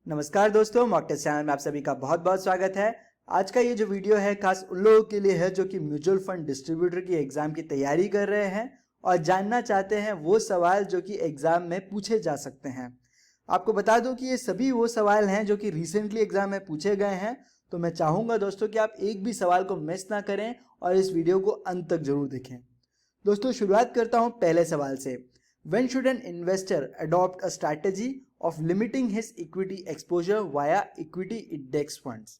नमस्कार दोस्तों, mock test channel में आप सभी का बहुत बहुत स्वागत है। आज का ये जो वीडियो है खास उन लोगों के लिए है जो कि म्यूचुअल फंड डिस्ट्रीब्यूटर की एग्जाम की तैयारी कर रहे हैं और जानना चाहते हैं वो सवाल जो कि एग्जाम में पूछे जा सकते हैं। आपको बता दूं कि ये सभी वो सवाल हैं जो कि रिसेंटली एग्जाम में पूछे गए हैं। तो मैं चाहूंगा दोस्तों कि आप एक भी सवाल को मिस ना करें और इस वीडियो को अंत तक जरूर देखें। दोस्तों शुरुआत करता हूं पहले सवाल से। When should an investor adopt a strategy of limiting his equity exposure via equity index funds?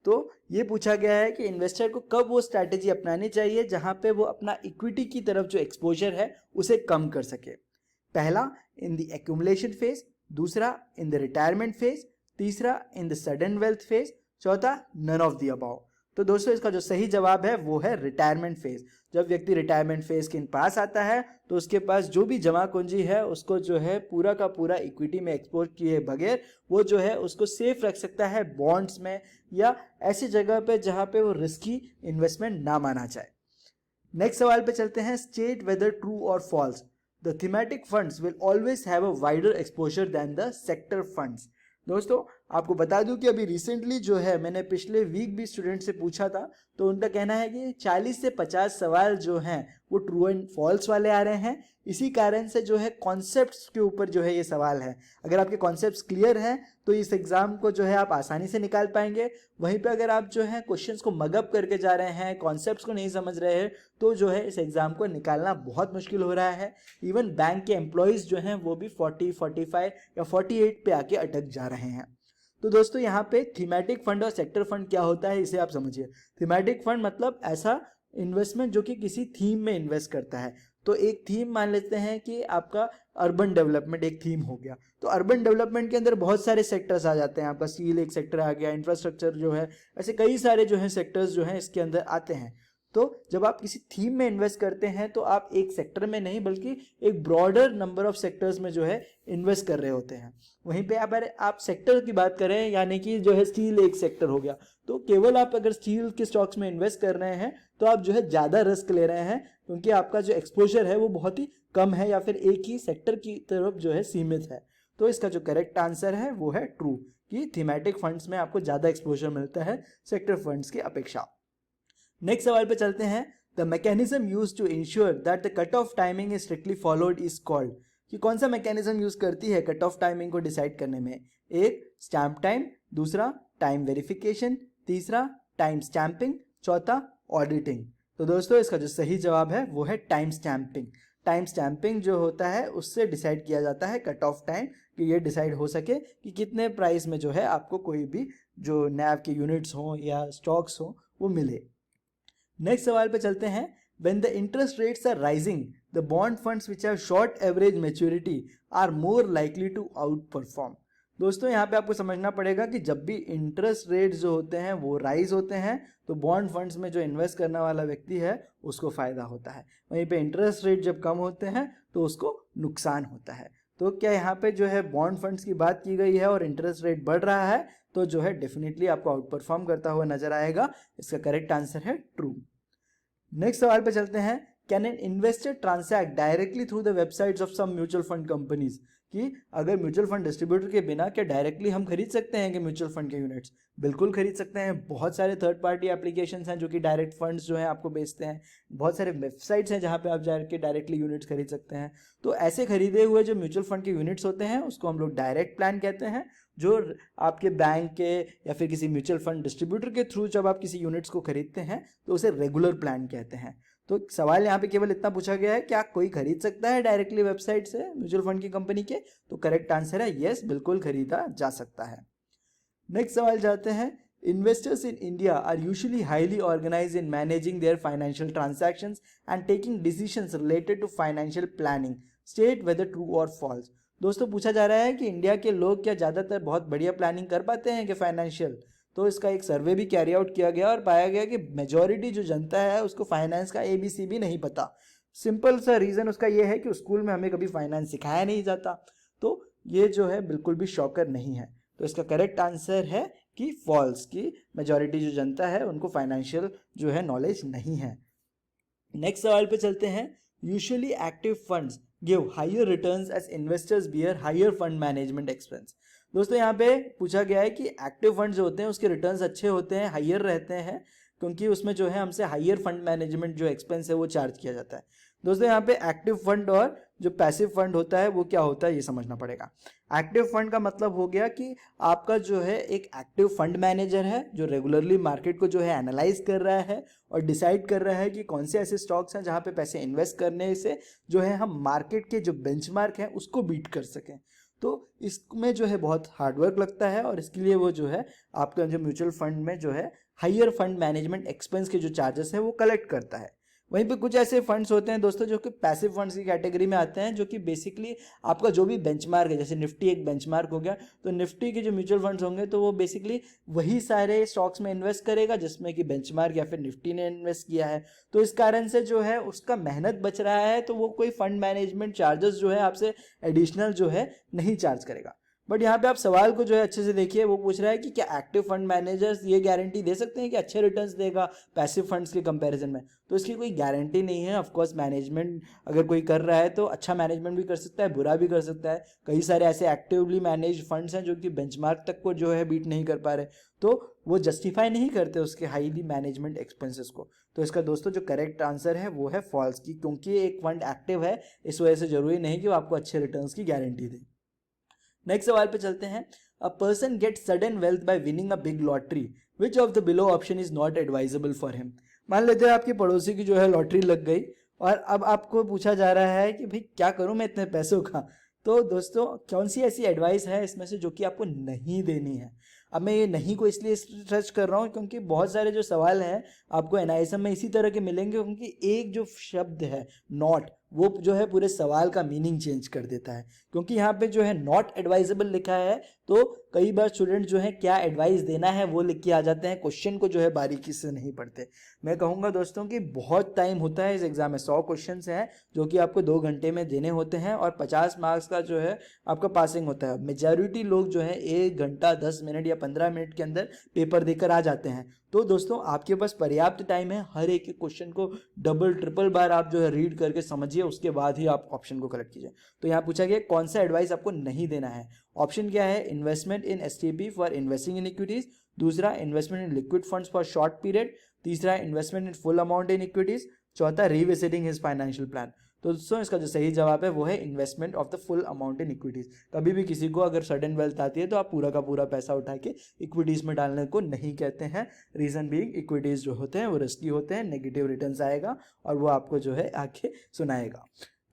तो ये पूछा गया है कि इन्वेस्टर को कब वो स्ट्रैटेजी अपनानी चाहिए जहां पे वो अपना इक्विटी की तरफ जो एक्सपोजर है उसे कम कर सके। पहला इन द एक्यूमुलेशन फेज, दूसरा इन द रिटायरमेंट फेज, तीसरा in the sudden wealth phase, चौथा नन ऑफ द अबव। तो दोस्तों इसका जो सही जवाब है वो है रिटायरमेंट फेज। जब व्यक्ति रिटायरमेंट फेज के पास आता है तो उसके पास जो भी जमा पूंजी है उसको जो है पूरा का पूरा इक्विटी में एक्सपोज किए बगैर वो जो है उसको सेफ रख सकता है बॉन्ड्स में या ऐसी जगह पे जहां पे वो रिस्की इन्वेस्टमेंट ना माना जाए। नेक्स्ट सवाल पे चलते हैं। स्टेट वेदर ट्रू और false the thematic funds will always have a wider exposure than the sector funds. दोस्तों आपको बता दूं कि अभी रिसेंटली जो है मैंने पिछले वीक भी स्टूडेंट से पूछा था तो उनका कहना है कि 40 से 50 सवाल जो हैं वो ट्रू एंड फॉल्स वाले आ रहे हैं। इसी कारण से जो है कॉन्सेप्ट्स के ऊपर जो है ये सवाल है। अगर आपके कॉन्सेप्ट्स क्लियर हैं तो इस एग्जाम को जो है आप आसानी से निकाल पाएंगे। वहीं पे अगर आप जो है क्वेश्चंस को मगअप करके जा रहे हैं, कॉन्सेप्ट्स को नहीं समझ रहे हैं तो जो है इस एग्जाम को निकालना बहुत मुश्किल हो रहा है। इवन बैंक के एम्प्लॉयज जो हैं वो भी 40, 45 या 48 पे आके अटक जा रहे हैं। तो दोस्तों यहाँ पे थीमेटिक फंड और सेक्टर फंड क्या होता है इसे आप समझिए। थीमेटिक फंड मतलब ऐसा इन्वेस्टमेंट जो कि किसी थीम में इन्वेस्ट करता है। तो एक थीम मान लेते हैं कि आपका अर्बन डेवलपमेंट एक थीम हो गया। तो अर्बन डेवलपमेंट के अंदर बहुत सारे सेक्टर्स आ जाते हैं। आपका स्टील एक सेक्टर आ गया, इंफ्रास्ट्रक्चर जो है, ऐसे कई सारे जो है सेक्टर्स जो हैं इसके अंदर आते हैं। तो जब आप किसी थीम में इन्वेस्ट करते हैं तो आप एक सेक्टर में नहीं बल्कि एक ब्रॉडर नंबर ऑफ सेक्टर्स में जो है इन्वेस्ट कर रहे होते हैं। वहीं पे अगर आप सेक्टर की बात करें यानी कि जो है स्टील एक सेक्टर हो गया तो केवल आप अगर स्टील के स्टॉक्स में इन्वेस्ट कर रहे हैं तो आप जो है ज़्यादा रिस्क ले रहे हैं क्योंकि आपका जो एक्सपोजर है वो बहुत ही कम है या फिर एक ही सेक्टर की तरफ जो है सीमित है। तो इसका जो करेक्ट आंसर है वो है ट्रू कि थीमेटिक फंड्स में आपको ज़्यादा एक्सपोजर मिलता है सेक्टर फंड्स की अपेक्षा। नेक्स्ट सवाल पे चलते हैं। The mechanism use to ensure that the cut off timing is strictly followed is called. कि कौन सा मैकेनिज्म यूज करती है कट ऑफ टाइमिंग को डिसाइड करने में। एक स्टैम्प टाइम, दूसरा टाइम वेरिफिकेशन, तीसरा टाइम स्टैंपिंग, चौथा ऑडिटिंग। तो दोस्तों इसका जो सही जवाब है वो है टाइम स्टैंपिंग। टाइम स्टैंपिंग जो होता है उससे डिसाइड किया जाता है कट ऑफ टाइम कि ये डिसाइड हो सके कि कितने प्राइस में जो है आपको कोई भी जो नैव के यूनिट्स हो या स्टॉक्स हो वो मिले। नेक्स्ट सवाल पे चलते हैं। When the interest rates are rising, the bond funds which have short average maturity are more likely to outperform. दोस्तों यहाँ पे आपको समझना पड़ेगा कि जब भी इंटरेस्ट रेट जो होते हैं वो राइज होते हैं तो बॉन्ड फंड्स में जो इन्वेस्ट करने वाला व्यक्ति है उसको फायदा होता है। वहीं पे इंटरेस्ट रेट जब कम होते हैं तो उसको नुकसान होता है। तो क्या यहाँ पे जो है बॉन्ड फंड्स की बात की गई है और इंटरेस्ट रेट बढ़ रहा है तो जो है डेफिनेटली आपको आउट परफॉर्म करता हुआ नजर आएगा। इसका करेक्ट आंसर है ट्रू। नेक्स्ट सवाल पे चलते हैं। Can an investor transact directly through the websites of some mutual fund companies. कि अगर म्यूचुअल फंड डिस्ट्रीब्यूटर के बिना क्या डायरेक्टली हम खरीद सकते हैं कि म्यूचुअल फंड के यूनिट्स? बिल्कुल खरीद सकते हैं। बहुत सारे थर्ड पार्टी एप्लीकेशंस हैं जो कि डायरेक्ट फंड्स जो है आपको बेचते हैं। बहुत सारे वेबसाइट्स हैं जहां पे आप जाके डायरेक्टली यूनिट्स खरीद सकते हैं। तो ऐसे खरीदे हुए जो म्यूचुअल फंड के यूनिट्स होते हैं उसको हम लोग डायरेक्ट प्लान कहते हैं। जो आपके बैंक के या फिर किसी म्यूचुअल फंड डिस्ट्रीब्यूटर के थ्रू जब आप किसी यूनिट्स को खरीदते हैं तो उसे रेगुलर प्लान कहते हैं। तो सवाल यहाँ पे केवल इतना पूछा गया है क्या कोई खरीद सकता है डायरेक्टली वेबसाइट से म्यूचुअल फंड की कंपनी के? तो करेक्ट आंसर है यस, बिल्कुल खरीदा जा सकता है। नेक्स्ट सवाल जाते हैं। Investors in India are usually highly organise in managing their financial transactions and taking decisions related to financial planning. State whether true और फॉल्स। दोस्तों पूछा जा रहा है कि इंडिया के लोग क्या ज़्यादातर बहुत बढ़िया प्लानिंग कर पाते हैं कि फाइनेंशियल। तो इसका एक सर्वे भी कैरी आउट किया गया और पाया गया कि मेजॉरिटी जो जनता है उसको फाइनेंस का ABC भी नहीं पता। सिंपल सा रीज़न उसका ये है कि स्कूल में हमें कभी फाइनेंस सिखाया नहीं जाता। तो ये जो है बिल्कुल भी शॉकर नहीं है। तो इसका करेक्ट आंसर है कि फॉल्स, की मेजॉरिटी जो जनता है उनको फाइनेंशियल जो है नॉलेज नहीं है। नेक्स्ट सवाल पे चलते हैं। Usually active funds give higher returns as investors bear higher fund management expense. दोस्तों यहाँ पे पूछा गया है कि एक्टिव फंड जो होते हैं उसके रिटर्न्स अच्छे होते हैं, हाइयर रहते हैं, क्योंकि उसमें जो है हमसे हाइयर फंड मैनेजमेंट जो एक्सपेंस है वो चार्ज किया जाता है। दोस्तों यहाँ पे एक्टिव फंड और जो पैसिव फंड होता है वो क्या होता है ये समझना पड़ेगा। एक्टिव फंड का मतलब हो गया कि आपका जो है एक एक्टिव फंड मैनेजर है जो रेगुलरली मार्केट को जो है एनालाइज कर रहा है और डिसाइड कर रहा है कि कौन से ऐसे स्टॉक्स हैं जहाँ पे पैसे इन्वेस्ट करने से जो है हम मार्केट के जो बेंचमार्क है उसको बीट कर सकें। तो इसमें जो है बहुत हार्डवर्क लगता है और इसके लिए वो जो है आपका जो म्यूचुअल फंड में जो है हाइयर फंड मैनेजमेंट एक्सपेंस के जो चार्जेस है वो कलेक्ट करता है। वहीं पे कुछ ऐसे फंड्स होते हैं दोस्तों जो कि पैसिव फंड्स की कैटेगरी में आते हैं, जो कि बेसिकली आपका जो भी बेंचमार्क है, जैसे निफ्टी एक बेंचमार्क हो गया, तो निफ्टी के जो म्यूचुअल फंड्स होंगे तो वो बेसिकली वही सारे स्टॉक्स में इन्वेस्ट करेगा जिसमें कि बेंचमार्क या फिर निफ्टी ने इन्वेस्ट किया है। तो इस कारण से जो है उसका मेहनत बच रहा है, तो वो कोई फंड मैनेजमेंट चार्जेस जो है आपसे एडिशनल जो है नहीं चार्ज करेगा। बट यहाँ पे आप सवाल को जो है अच्छे से देखिए, वो पूछ रहा है कि क्या एक्टिव फंड मैनेजर्स ये गारंटी दे सकते हैं कि अच्छे रिटर्न्स देगा पैसिव फंड्स के कंपैरिजन में। तो इसकी कोई गारंटी नहीं है। ऑफ कोर्स मैनेजमेंट अगर कोई कर रहा है तो अच्छा मैनेजमेंट भी कर सकता है, बुरा भी कर सकता है। कई सारे ऐसे एक्टिवली मैनेज फंड्स हैं जो कि बेंचमार्क तक को जो है बीट नहीं कर पा रहे, तो वो जस्टिफाई नहीं करते उसके हाईली मैनेजमेंट एक्सपेंसेस को। तो इसका दोस्तों जो करेक्ट आंसर है वो है फॉल्स की, क्योंकि एक फंड एक्टिव है इस वजह से जरूरी नहीं कि वो आपको अच्छे रिटर्न्स की गारंटी दे। नेक्स्ट सवाल पे चलते हैं। A person get sudden wealth bye winning a big lottery, which of the below option is not advisable for him. मान लेते हैं आपकी पड़ोसी की जो है लॉटरी लग गई और अब आपको पूछा जा रहा है कि भाई क्या करूं मैं इतने पैसों का। तो दोस्तों कौन सी ऐसी एडवाइस है इसमें से जो कि आपको नहीं देनी है। अब मैं ये नहीं को इसलिए सर्च कर रहा हूँ क्योंकि बहुत सारे जो सवाल हैं आपको एनआईएसएम में इसी तरह के मिलेंगे, क्योंकि एक जो शब्द है नॉट वो जो है पूरे सवाल का मीनिंग चेंज कर देता है। क्योंकि यहाँ पे जो है नॉट एडवाइजेबल लिखा है तो कई बार स्टूडेंट जो है क्या एडवाइस देना है वो लिख के आ जाते हैं, क्वेश्चन को जो है बारीकी से नहीं पढ़ते। मैं कहूँगा दोस्तों कि बहुत टाइम होता है इस एग्जाम में, 100 क्वेश्चन हैं जो कि आपको 2 घंटे में देने होते हैं और 50 मार्क्स का जो है आपका पासिंग होता है। मेजॉरिटी लोग जो है 1 घंटा 10 मिनट या 15 मिनट के अंदर पेपर देकर आ जाते हैं। तो दोस्तों आपके पास पर्याप्त टाइम है, हर एक क्वेश्चन को डबल ट्रिपल बार आप जो है रीड करके समझिए, उसके बाद ही आप ऑप्शन को कलेक्ट कीजिए। तो यहाँ पूछा गया कौन सा एडवाइस आपको नहीं देना है। ऑप्शन क्या है, investment in STP for investing in equities, दूसरा investment in liquid funds for short period, तीसरा investment in full amount in equities, चौथा रिविजिटिंग हिज फाइनेंशियल प्लान। तो दोस्तों इसका जो सही जवाब है वो है investment of the full amount in equities. कभी भी किसी को अगर सडन वेल्थ आती है तो आप पूरा का पूरा पैसा उठा के इक्विटीज में डालने को नहीं कहते हैं। रीजन बीइंग इक्विटीज जो होते हैं वो रिस्की होते हैं, नेगेटिव रिटर्न्स आएगा और वो आपको जो है आके सुनाएगा।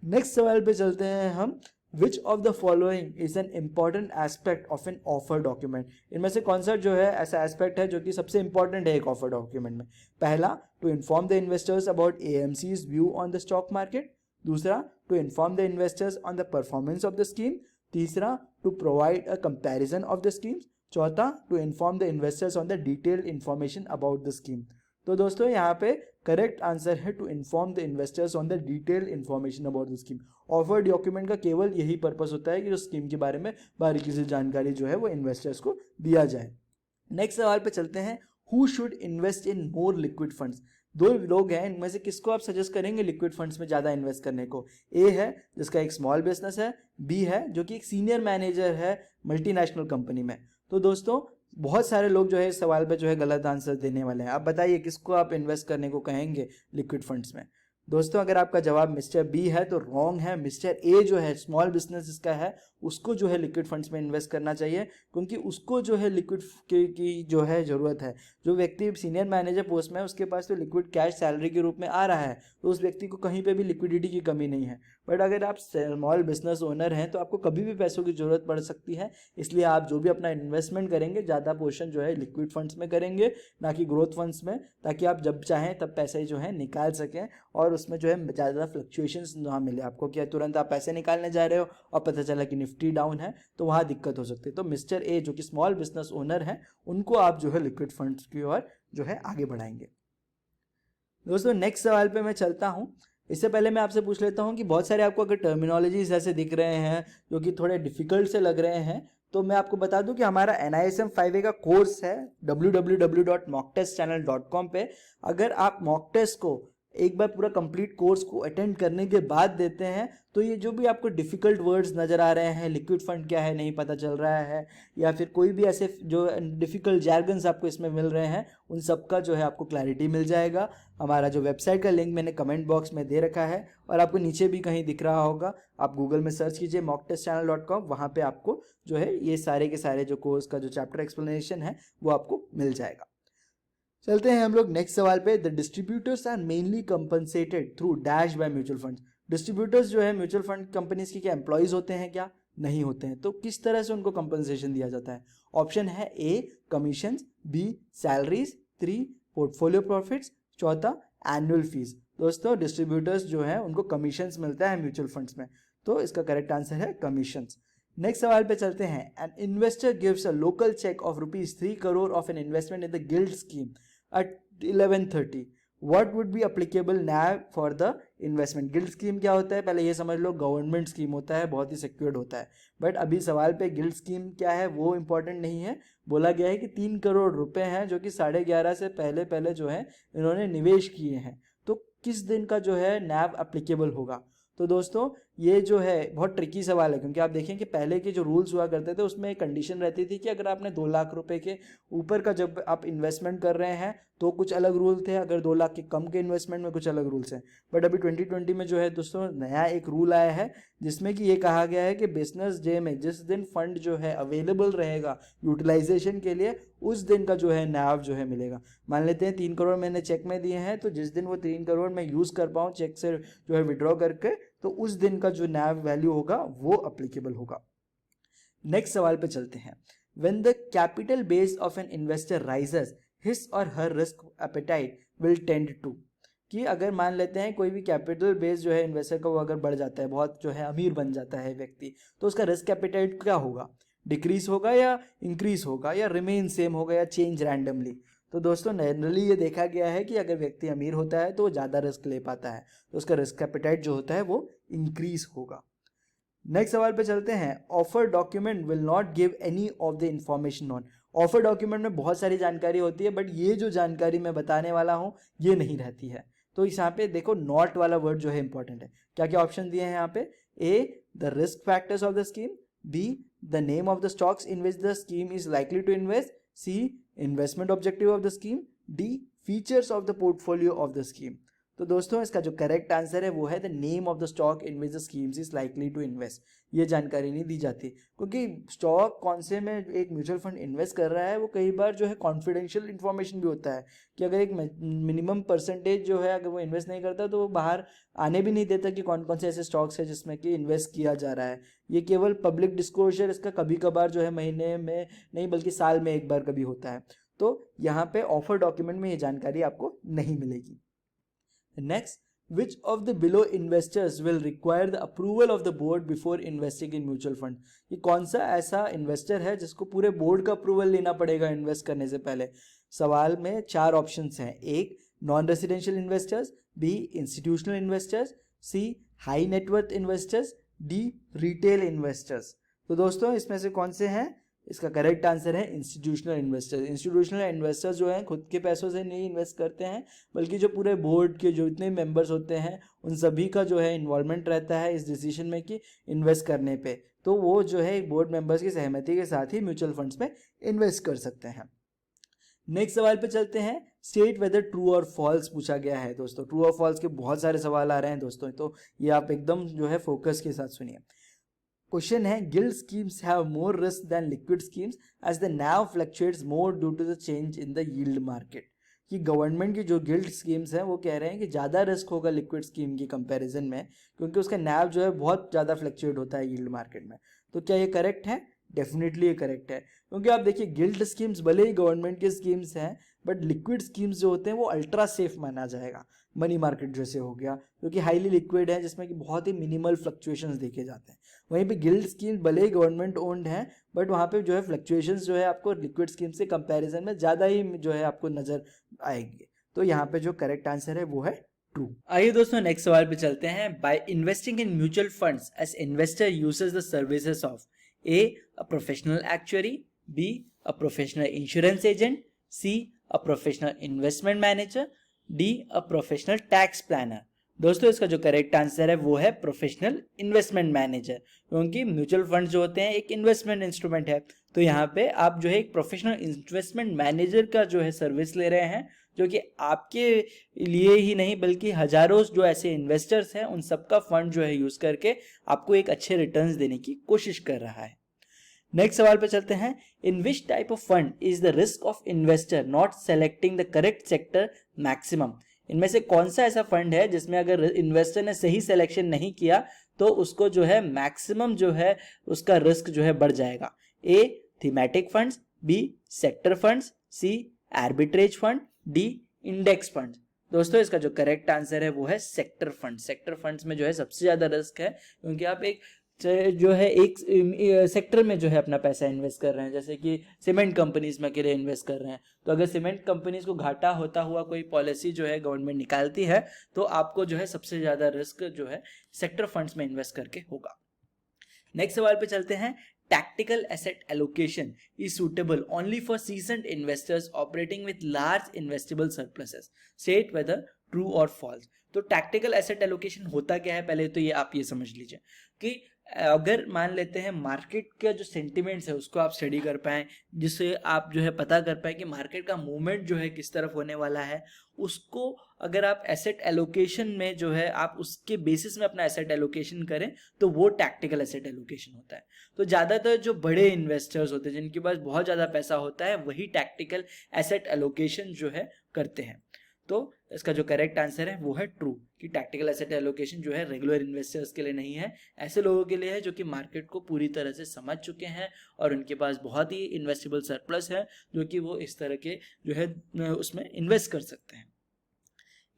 नेक्स्ट सवाल पे चलते हैं हम। विच of the following is an important aspect of an offer document. इनमें से कौन सा जो है ऐसा एस्पेक्ट है जो कि सबसे इंपॉर्टेंट है एक ऑफर डॉक्यूमेंट में। पहला, to inform the investors about AMCs view on the stock market, दूसरा to inform the investors on the performance of the scheme, तीसरा to provide a comparison of the schemes, चौथा to inform the investors on the detailed information about the scheme. तो दोस्तों यहाँ पे correct answer है to inform the investors on the detailed information about the scheme. Offer document का केवल यही purpose होता है कि जो स्कीम के बारे में बारीकी से जानकारी जो है वो इन्वेस्टर्स को दिया जाए। नेक्स्ट सवाल पे चलते हैं। Who should invest in more liquid funds. 2 लोग हैं, इनमें से किसको आप सजेस्ट करेंगे लिक्विड फंड्स में ज़्यादा इन्वेस्ट करने को। ए है जिसका एक स्मॉल बिजनेस है, बी है जो कि एक सीनियर मैनेजर है मल्टीनेशनल कंपनी में। तो दोस्तों बहुत सारे लोग जो है इस सवाल पे जो है गलत आंसर देने वाले हैं। आप बताइए किसको आप इन्वेस्ट करने को कहेंगे लिक्विड फंड्स में। दोस्तों अगर आपका जवाब मिस्टर बी है तो रॉन्ग है। मिस्टर ए जो है स्मॉल बिजनेस जिसका है उसको जो है लिक्विड फंड्स में इन्वेस्ट करना चाहिए, क्योंकि उसको जो है लिक्विड की जो है ज़रूरत है। जो व्यक्ति सीनियर मैनेजर पोस्ट में है उसके पास तो लिक्विड कैश सैलरी के रूप में आ रहा है, तो उस व्यक्ति को कहीं पे भी लिक्विडिटी की कमी नहीं है। बट अगर आप स्मॉल बिजनेस ओनर हैं तो आपको कभी भी पैसों की ज़रूरत पड़ सकती है, इसलिए आप जो भी अपना इन्वेस्टमेंट करेंगे ज़्यादा पोर्शन जो है लिक्विड फंड्स में करेंगे, ना कि ग्रोथ फंड्स में, ताकि आप जब चाहें तब पैसे जो है निकाल सकें और उसमें जो है ज़्यादा फ्लक्चुएशंस ना मिले आपको। क्या तुरंत आप पैसे निकालने जा रहे हो और पता चला कि निफ्टी डाउन है तो वहाँ दिक्कत हो सकती है। तो मिस्टर ए जो कि स्मॉल बिजनेस ओनर हैं उनको आप जो है लिक्विड फंड्स की ओर जो है आगे बढ़ाएंगे। दोस्तों नेक्स्ट सवाल पे मैं चलता हूँ। इससे पहले मैं आपसे पूछ लेता हूँ कि बहुत सारे आपको अगर टर्मिनोलॉजीज ऐसे दिख रहे हैं जो कि थोड़े डिफिकल्ट से लग रहे हैं, तो मैं आपको बता दूं कि हमारा NISM 5A का कोर्स है www.mocktestchannel.com पे। अगर आप मॉक टेस्ट को एक बार पूरा कंप्लीट कोर्स को अटेंड करने के बाद देते हैं, तो ये जो भी आपको डिफ़िकल्ट वर्ड्स नज़र आ रहे हैं, लिक्विड फंड क्या है नहीं पता चल रहा है, या फिर कोई भी ऐसे जो डिफ़िकल्ट जार्गन्स आपको इसमें मिल रहे हैं, उन सब का जो है आपको क्लैरिटी मिल जाएगा। हमारा जो वेबसाइट का लिंक मैंने कमेंट बॉक्स में दे रखा है, और आपको नीचे भी कहीं दिख रहा होगा, आप गूगल में सर्च कीजिए mocktestchannel.com, वहाँ पे आपको जो है ये सारे के सारे जो कोर्स का जो चैप्टर एक्सप्लेनेशन है वो आपको मिल जाएगा। चलते हैं हम लोग नेक्स्ट सवाल पे। The distributors are mainly compensated through dash by mutual funds. Distributors जो है म्यूचुअल फंड कंपनीज के क्या एम्प्लॉयज होते हैं क्या? नहीं होते हैं। तो किस तरह से उनको कंपनसेशन दिया जाता है? ऑप्शन है A commission, B salaries, 3 portfolio profits, चौथा एनुअल फीस। दोस्तों डिस्ट्रीब्यूटर्स जो है उनको कमीशंस मिलता है म्यूचुअल फंड्स में, तो इसका करेक्ट आंसर है कमीशंस। नेक्स्ट सवाल पे चलते हैं। An investor gives a local cheque of ₹3 crore of an investment in the gilt scheme at 11:30, what would be applicable NAV for the investment? Guild scheme क्या होता है पहले ये समझ लो। गवर्नमेंट स्कीम होता है, बहुत ही सिक्योर्ड होता है। बट अभी सवाल पे गिल्ड स्कीम क्या है वो इंपॉर्टेंट नहीं है। बोला गया है कि 3 करोड़ रुपए हैं जो कि 11:30 से पहले पहले जो है इन्होंने निवेश किए हैं, तो किस दिन का जो है NAV अप्लीकेबल होगा? तो दोस्तों ये जो है बहुत ट्रिकी सवाल है, क्योंकि आप देखें कि पहले के जो रूल्स हुआ करते थे उसमें एक कंडीशन रहती थी कि अगर आपने 2 लाख रुपए के ऊपर का जब आप इन्वेस्टमेंट कर रहे हैं तो कुछ अलग रूल थे, अगर 2 लाख के कम के इन्वेस्टमेंट में कुछ अलग रूल्स हैं। बट अभी 2020 में जो है दोस्तों नया एक रूल आया है जिसमें कि ये कहा गया है कि बिजनेस डे में जिस दिन फंड जो है अवेलेबल रहेगा यूटिलाइजेशन के लिए, उस दिन का जो है NAV जो है मिलेगा। मान लेते हैं 3 करोड़ मैंने चेक में दिए हैं, तो जिस दिन वो 3 करोड़ मैं यूज़ कर पाऊँ चेक से जो है विड्रॉ करके, तो उस दिन का जो NAV वैल्यू होगा वो अप्लीकेबल होगा। नेक्स्ट सवाल पे चलते हैं। When the capital base of an investor rises his or her risk appetite will tend to, कि अगर मान लेते हैं कोई भी कैपिटल बेस जो है इन्वेस्टर का वो अगर बढ़ जाता है, बहुत जो है अमीर बन जाता है व्यक्ति, तो उसका रिस्क एपेटाइट क्या होगा? डिक्रीज होगा या इंक्रीज होगा या रिमेन सेम होगा या चेंज रैंडमली? तो दोस्तों जनरली ये देखा गया है कि अगर व्यक्ति अमीर होता है तो वो ज़्यादा रिस्क ले पाता है, तो उसका रिस्क एपेटाइट जो होता है वो इंक्रीज होगा। नेक्स्ट सवाल पे चलते हैं। Offer document will not give any of the information on. Offer document में बहुत सारी जानकारी होती है, बट ये जो जानकारी मैं बताने वाला हूँ ये नहीं रहती है। तो इस यहाँ पे देखो नॉट वाला वर्ड जो है इंपॉर्टेंट है। क्या क्या ऑप्शन दिए हैं यहाँ पे? A the risk factors of the scheme, B the name of the stocks in which the scheme is likely to invest, C investment objective of the scheme, D features of the portfolio of the scheme. तो दोस्तों इसका जो correct answer है वो है the name of the stock in which the schemes is likely to invest. ये जानकारी नहीं दी जाती, क्योंकि स्टॉक कौन से में एक म्यूचुअल फंड इन्वेस्ट कर रहा है वो कई बार जो है कॉन्फिडेंशियल इन्फॉर्मेशन भी होता है, कि अगर एक मिनिमम परसेंटेज जो है अगर वो इन्वेस्ट नहीं करता तो वो बाहर आने भी नहीं देता कि कौन कौन से ऐसे स्टॉक्स है जिसमें कि इन्वेस्ट किया जा रहा है। ये केवल पब्लिक डिस्क्लोजर इसका कभी कभार जो है महीने में नहीं बल्कि साल में एक बार कभी होता है। तो यहाँ पे ऑफर डॉक्यूमेंट में ये जानकारी आपको नहीं मिलेगी। Next, which of the below investors will require the approval of the board before investing in mutual fund? ये कौन सा ऐसा इन्वेस्टर है जिसको पूरे बोर्ड का अप्रूवल लेना पड़ेगा इन्वेस्ट करने से पहले? सवाल में 4 ऑप्शंस हैं। एक non residential investors, B institutional investors, C high net worth investors, D retail investors. तो दोस्तों इसमें से कौन से हैं? इसका करेक्ट आंसर है इंस्टीट्यूशनल इन्वेस्टर्स। इंस्टीट्यूशनल इन्वेस्टर्स जो हैं खुद के पैसों से नहीं इन्वेस्ट करते हैं, बल्कि जो पूरे बोर्ड के जो इतने मेंबर्स होते हैं उन सभी का जो है इन्वॉल्वमेंट रहता है इस डिसीजन में कि इन्वेस्ट करने पे, तो वो जो है बोर्ड मेंबर्स की सहमति के साथ ही म्यूचुअल फंड्स में इन्वेस्ट कर सकते हैं। नेक्स्ट सवाल पे चलते हैं। स्टेट वेदर ट्रू और फॉल्स पूछा गया है। दोस्तों ट्रू और फॉल्स के बहुत सारे सवाल आ रहे हैं दोस्तों, तो ये आप एकदम जो है फोकस के साथ सुनिए। क्वेश्चन है gilt schemes have more risk than liquid schemes as the NAV fluctuates more due to the change in the yield market. कि गवर्नमेंट की जो गिल्ड स्कीम्स हैं वो कह रहे हैं कि ज़्यादा रिस्क होगा लिक्विड स्कीम की कंपैरिजन में, क्योंकि उसका NAV जो है बहुत ज़्यादा फ्लक्चुएट होता है यील्ड मार्केट में। तो क्या ये करेक्ट है? डेफिनेटली ये करेक्ट है, क्योंकि आप देखिए गिल्ड स्कीम्स भले ही गवर्नमेंट की स्कीम्स हैं, बट लिक्विड स्कीम्स जो होते हैं वो अल्ट्रा सेफ माना जाएगा। मनी मार्केट जैसे हो गया जो कि हाईली लिक्विड है, जिसमें कि बहुत ही मिनिमल फ्लक्चुएशंस देखे जाते हैं। वहीं पे गिल्ड स्कीम भले ही गवर्नमेंट ओन्ड है, बट वहाँ पे जो है फ्लक्चुएशंस जो है आपको लिक्विड स्कीम से कंपैरिजन में ज़्यादा ही जो है आपको नज़र आएंगे। तो यहाँ पे जो करेक्ट आंसर है वो है ट्रू। आइए दोस्तों नेक्स्ट सवाल पे चलते हैं। By investing in mutual funds as investor uses the services of A a professional actuary, B a professional insurance agent, C a professional investment manager, D a professional tax planner. दोस्तों इसका जो correct answer है वो है professional investment manager, क्योंकि mutual fund जो होते हैं एक इन्वेस्टमेंट इंस्ट्रूमेंट है, तो यहाँ पे आप जो है एक प्रोफेशनल इन्वेस्टमेंट मैनेजर का जो है सर्विस ले रहे हैं, जो कि आपके लिए ही नहीं बल्कि हजारों जो ऐसे इन्वेस्टर्स हैं उन सबका फंड जो है यूज करके आपको एक अच्छे रिटर्न्स देने की कोशिश कर रहा है। नेक्स्ट सवाल पे चलते हैं। In which type of fund is the risk of investor not selecting the correct sector maximum. इनमें से कौन सा ऐसा फंड है जिसमें अगर इन्वेस्टर ने सही सिलेक्शन नहीं किया तो उसको जो है मैक्सिमम जो है उसका रिस्क जो है बढ़ जाएगा। A thematic funds, B sector funds, C arbitrage fund, D index fund. दोस्तों इसका जो करेक्ट आंसर है वो है सेक्टर फंड। सेक्टर फंड्स में जो है सबसे ज्यादा रिस्क है, क्योंकि आप एक जो है एक सेक्टर में जो है अपना पैसा इन्वेस्ट कर रहे हैं, जैसे कि सीमेंट कंपनीज में अकेले इन्वेस्ट कर रहे हैं, तो अगर सीमेंट कंपनीज को घाटा होता हुआ कोई पॉलिसी जो है गवर्नमेंट निकालती है तो आपको जो है सबसे ज्यादा रिस्क जो है सेक्टर फंड्स में इन्वेस्ट करके होगा। नेक्स्ट सवाल पे चलते हैं। Tactical asset allocation is suitable only for seasoned investors operating with large investable surpluses, state whether true और फॉल्स। तो टैक्टिकल एसेट एलोकेशन होता क्या है, पहले तो ये आप ये समझ लीजिए कि अगर मान लेते हैं मार्केट का जो सेंटिमेंट्स है उसको आप स्टडी कर पाएं, जिससे आप जो है पता कर पाएं कि मार्केट का मूवमेंट जो है किस तरफ होने वाला है, उसको अगर आप एसेट एलोकेशन में जो है आप उसके बेसिस में अपना एसेट एलोकेशन करें तो वो टैक्टिकल एसेट एलोकेशन होता है। तो ज़्यादातर जो बड़े इन्वेस्टर्स होते हैं जिनके पास बहुत ज़्यादा पैसा होता है वही टैक्टिकल एसेट एलोकेशन जो है करते हैं। तो इसका जो करेक्ट आंसर है वो है ट्रू, कि टैक्टिकल एसेट एलोकेशन जो है रेगुलर इन्वेस्टर्स के लिए नहीं है, ऐसे लोगों के लिए है जो कि मार्केट को पूरी तरह से समझ चुके हैं और उनके पास बहुत ही इन्वेस्टेबल सरप्लस है जो कि वो इस तरह के जो है उसमें इन्वेस्ट कर सकते हैं।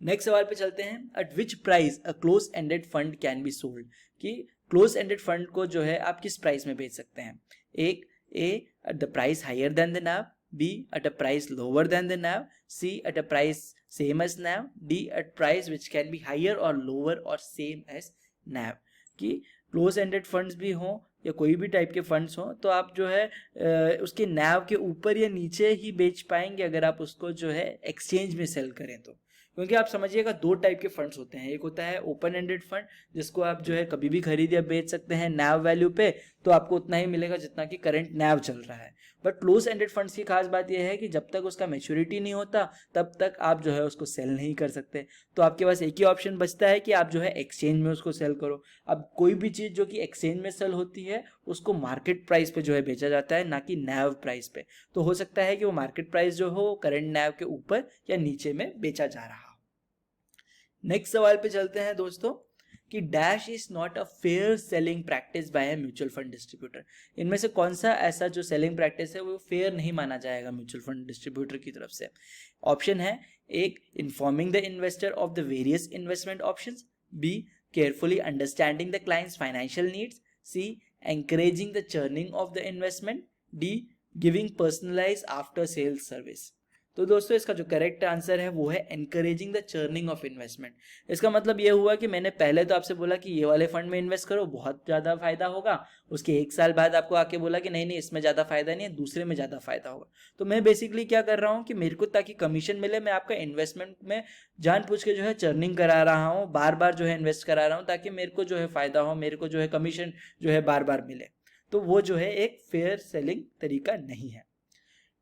नेक्स्ट सवाल पे चलते हैं। Eight which price a close ended fund can be sold, कि क्लोज एंडेड फंड को जो है आप किस प्राइस में बेच सकते हैं। एक A at the price higher than the NAV, B at a price lower than the NAV, C at a price same as NAV, D at price which can be higher or lower or same as NAV। कि close ended funds भी हों या कोई भी type के funds हों तो आप जो है उसके NAV के ऊपर या नीचे ही बेच पाएंगे अगर आप उसको जो है एक्सचेंज में सेल करें तो। क्योंकि आप समझिएगा दो टाइप के फंड्स होते हैं, एक होता है ओपन एंडेड फंड जिसको आप जो है कभी भी खरीद या बेच सकते हैं NAV वैल्यू पे, तो आपको उतना ही मिलेगा जितना कि करंट NAV चल रहा है। बट क्लोज एंडेड फंड्स की खास बात यह है कि जब तक उसका मैच्योरिटी नहीं होता तब तक आप जो है उसको सेल नहीं कर सकते, तो आपके पास एक ही ऑप्शन बचता है कि आप जो है एक्सचेंज में उसको सेल करो। अब कोई भी चीज़ जो कि एक्सचेंज में सेल होती है उसको मार्केट प्राइस पे जो है बेचा जाता है, ना कि NAV प्राइस पे। तो हो सकता है कि वो मार्केट प्राइस जो हो करंट NAV के ऊपर या नीचे में बेचा जा रहा हो। नेक्स्ट सवाल पे चलते हैं दोस्तों कि dash is not a fair selling practice by a mutual fund distributor. इनमें से कौन सा ऐसा जो सेलिंग प्रैक्टिस है वो फेयर नहीं माना जाएगा म्यूचुअल फंड डिस्ट्रीब्यूटर की तरफ से। ऑप्शन है एक informing the investor of the various investment options, B carefully understanding the clients financial needs, C encouraging the churning of the investment, D giving personalise after sales service. तो दोस्तों इसका जो correct answer है वो है encouraging the churning of investment. इसका मतलब ये हुआ कि मैंने पहले तो आपसे बोला कि ये वाले फंड में इन्वेस्ट करो बहुत ज़्यादा फायदा होगा, उसके एक साल बाद आपको आके बोला कि नहीं इसमें ज़्यादा फायदा नहीं है, दूसरे में ज़्यादा फायदा होगा। तो मैं बेसिकली क्या कर रहा हूँ कि मेरे को ताकि कमीशन मिले मैं आपका इन्वेस्टमेंट में जानबूझ के जो है चर्निंग करा रहा हूँ, बार बार जो है इन्वेस्ट करा रहा हूँ ताकि मेरे को जो है फायदा हो, मेरे को जो है कमीशन जो है बार बार मिले। तो वो जो है एक फेयर सेलिंग तरीका नहीं है।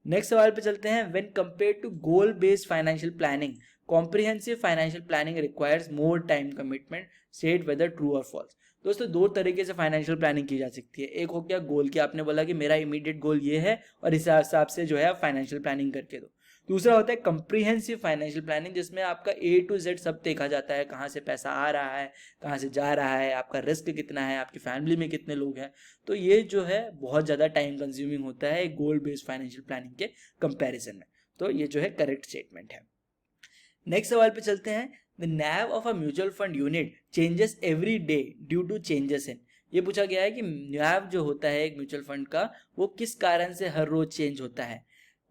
नेक्स्ट सवाल पे चलते हैं। When compared to goal based financial planning comprehensive financial planning requires more time commitment, state whether true और फॉल्स। दोस्तों दो तरीके से फाइनेंशियल प्लानिंग की जा सकती है। एक हो गया गोल की, आपने बोला कि मेरा इमीडिएट गोल ये है और इस हिसाब से जो है आप फाइनेंशियल प्लानिंग करके दो। दूसरा होता है कंप्रीहेंसिव फाइनेंशियल प्लानिंग जिसमें आपका A to Z सब देखा जाता है, कहाँ से पैसा आ रहा है, कहाँ से जा रहा है, आपका रिस्क कितना है, आपकी फैमिली में कितने लोग हैं। तो ये जो है बहुत ज़्यादा टाइम कंज्यूमिंग होता है गोल बेस्ड फाइनेंशियल प्लानिंग के कंपैरिजन में। तो ये जो है करेक्ट स्टेटमेंट है। नेक्स्ट सवाल पे चलते हैं। The NAV of a mutual fund unit changes every day due to changes in. ये पूछा गया है कि NAV जो होता है एक म्यूचुअल फंड का वो किस कारण से हर रोज चेंज होता है।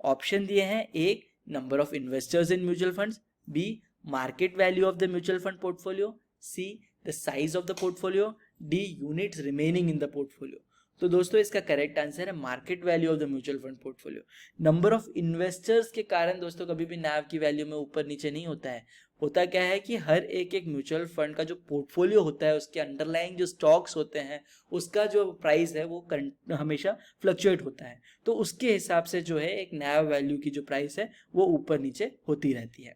ऑप्शन दिए हैं, एक number of investors in mutual funds, B market value of the mutual fund portfolio, C the size of the portfolio, D units remaining in the portfolio. तो दोस्तों इसका करेक्ट आंसर है market value of the mutual fund portfolio. Number of investors के कारण दोस्तों कभी भी NAV की वैल्यू में ऊपर नीचे नहीं होता है। होता क्या है कि हर एक म्यूचुअल फंड का जो पोर्टफोलियो होता है, उसके अंडरलाइंग जो स्टॉक्स होते हैं, उसका जो प्राइस है वो हमेशा फ्लक्चुएट होता है। तो उसके हिसाब से जो है एक NAV वैल्यू की जो प्राइस है वो ऊपर नीचे होती रहती है।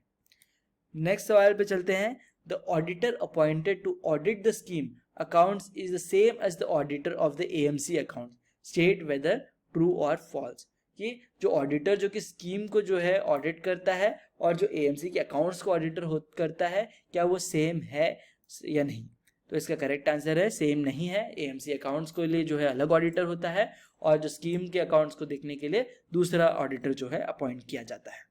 नेक्स्ट सवाल पे चलते हैं। The auditor appointed to audit the scheme accounts is the same as the auditor of the AMC account, state whether true और फॉल्स। कि जो ऑडिटर जो कि स्कीम को जो है ऑडिट करता है और जो AMC के अकाउंट्स को ऑडिटर करता है, क्या वो सेम है या नहीं। तो इसका करेक्ट आंसर है सेम नहीं है। AMC अकाउंट्स के लिए जो है अलग ऑडिटर होता है और जो स्कीम के अकाउंट्स को देखने के लिए दूसरा ऑडिटर जो है अपॉइंट किया जाता है।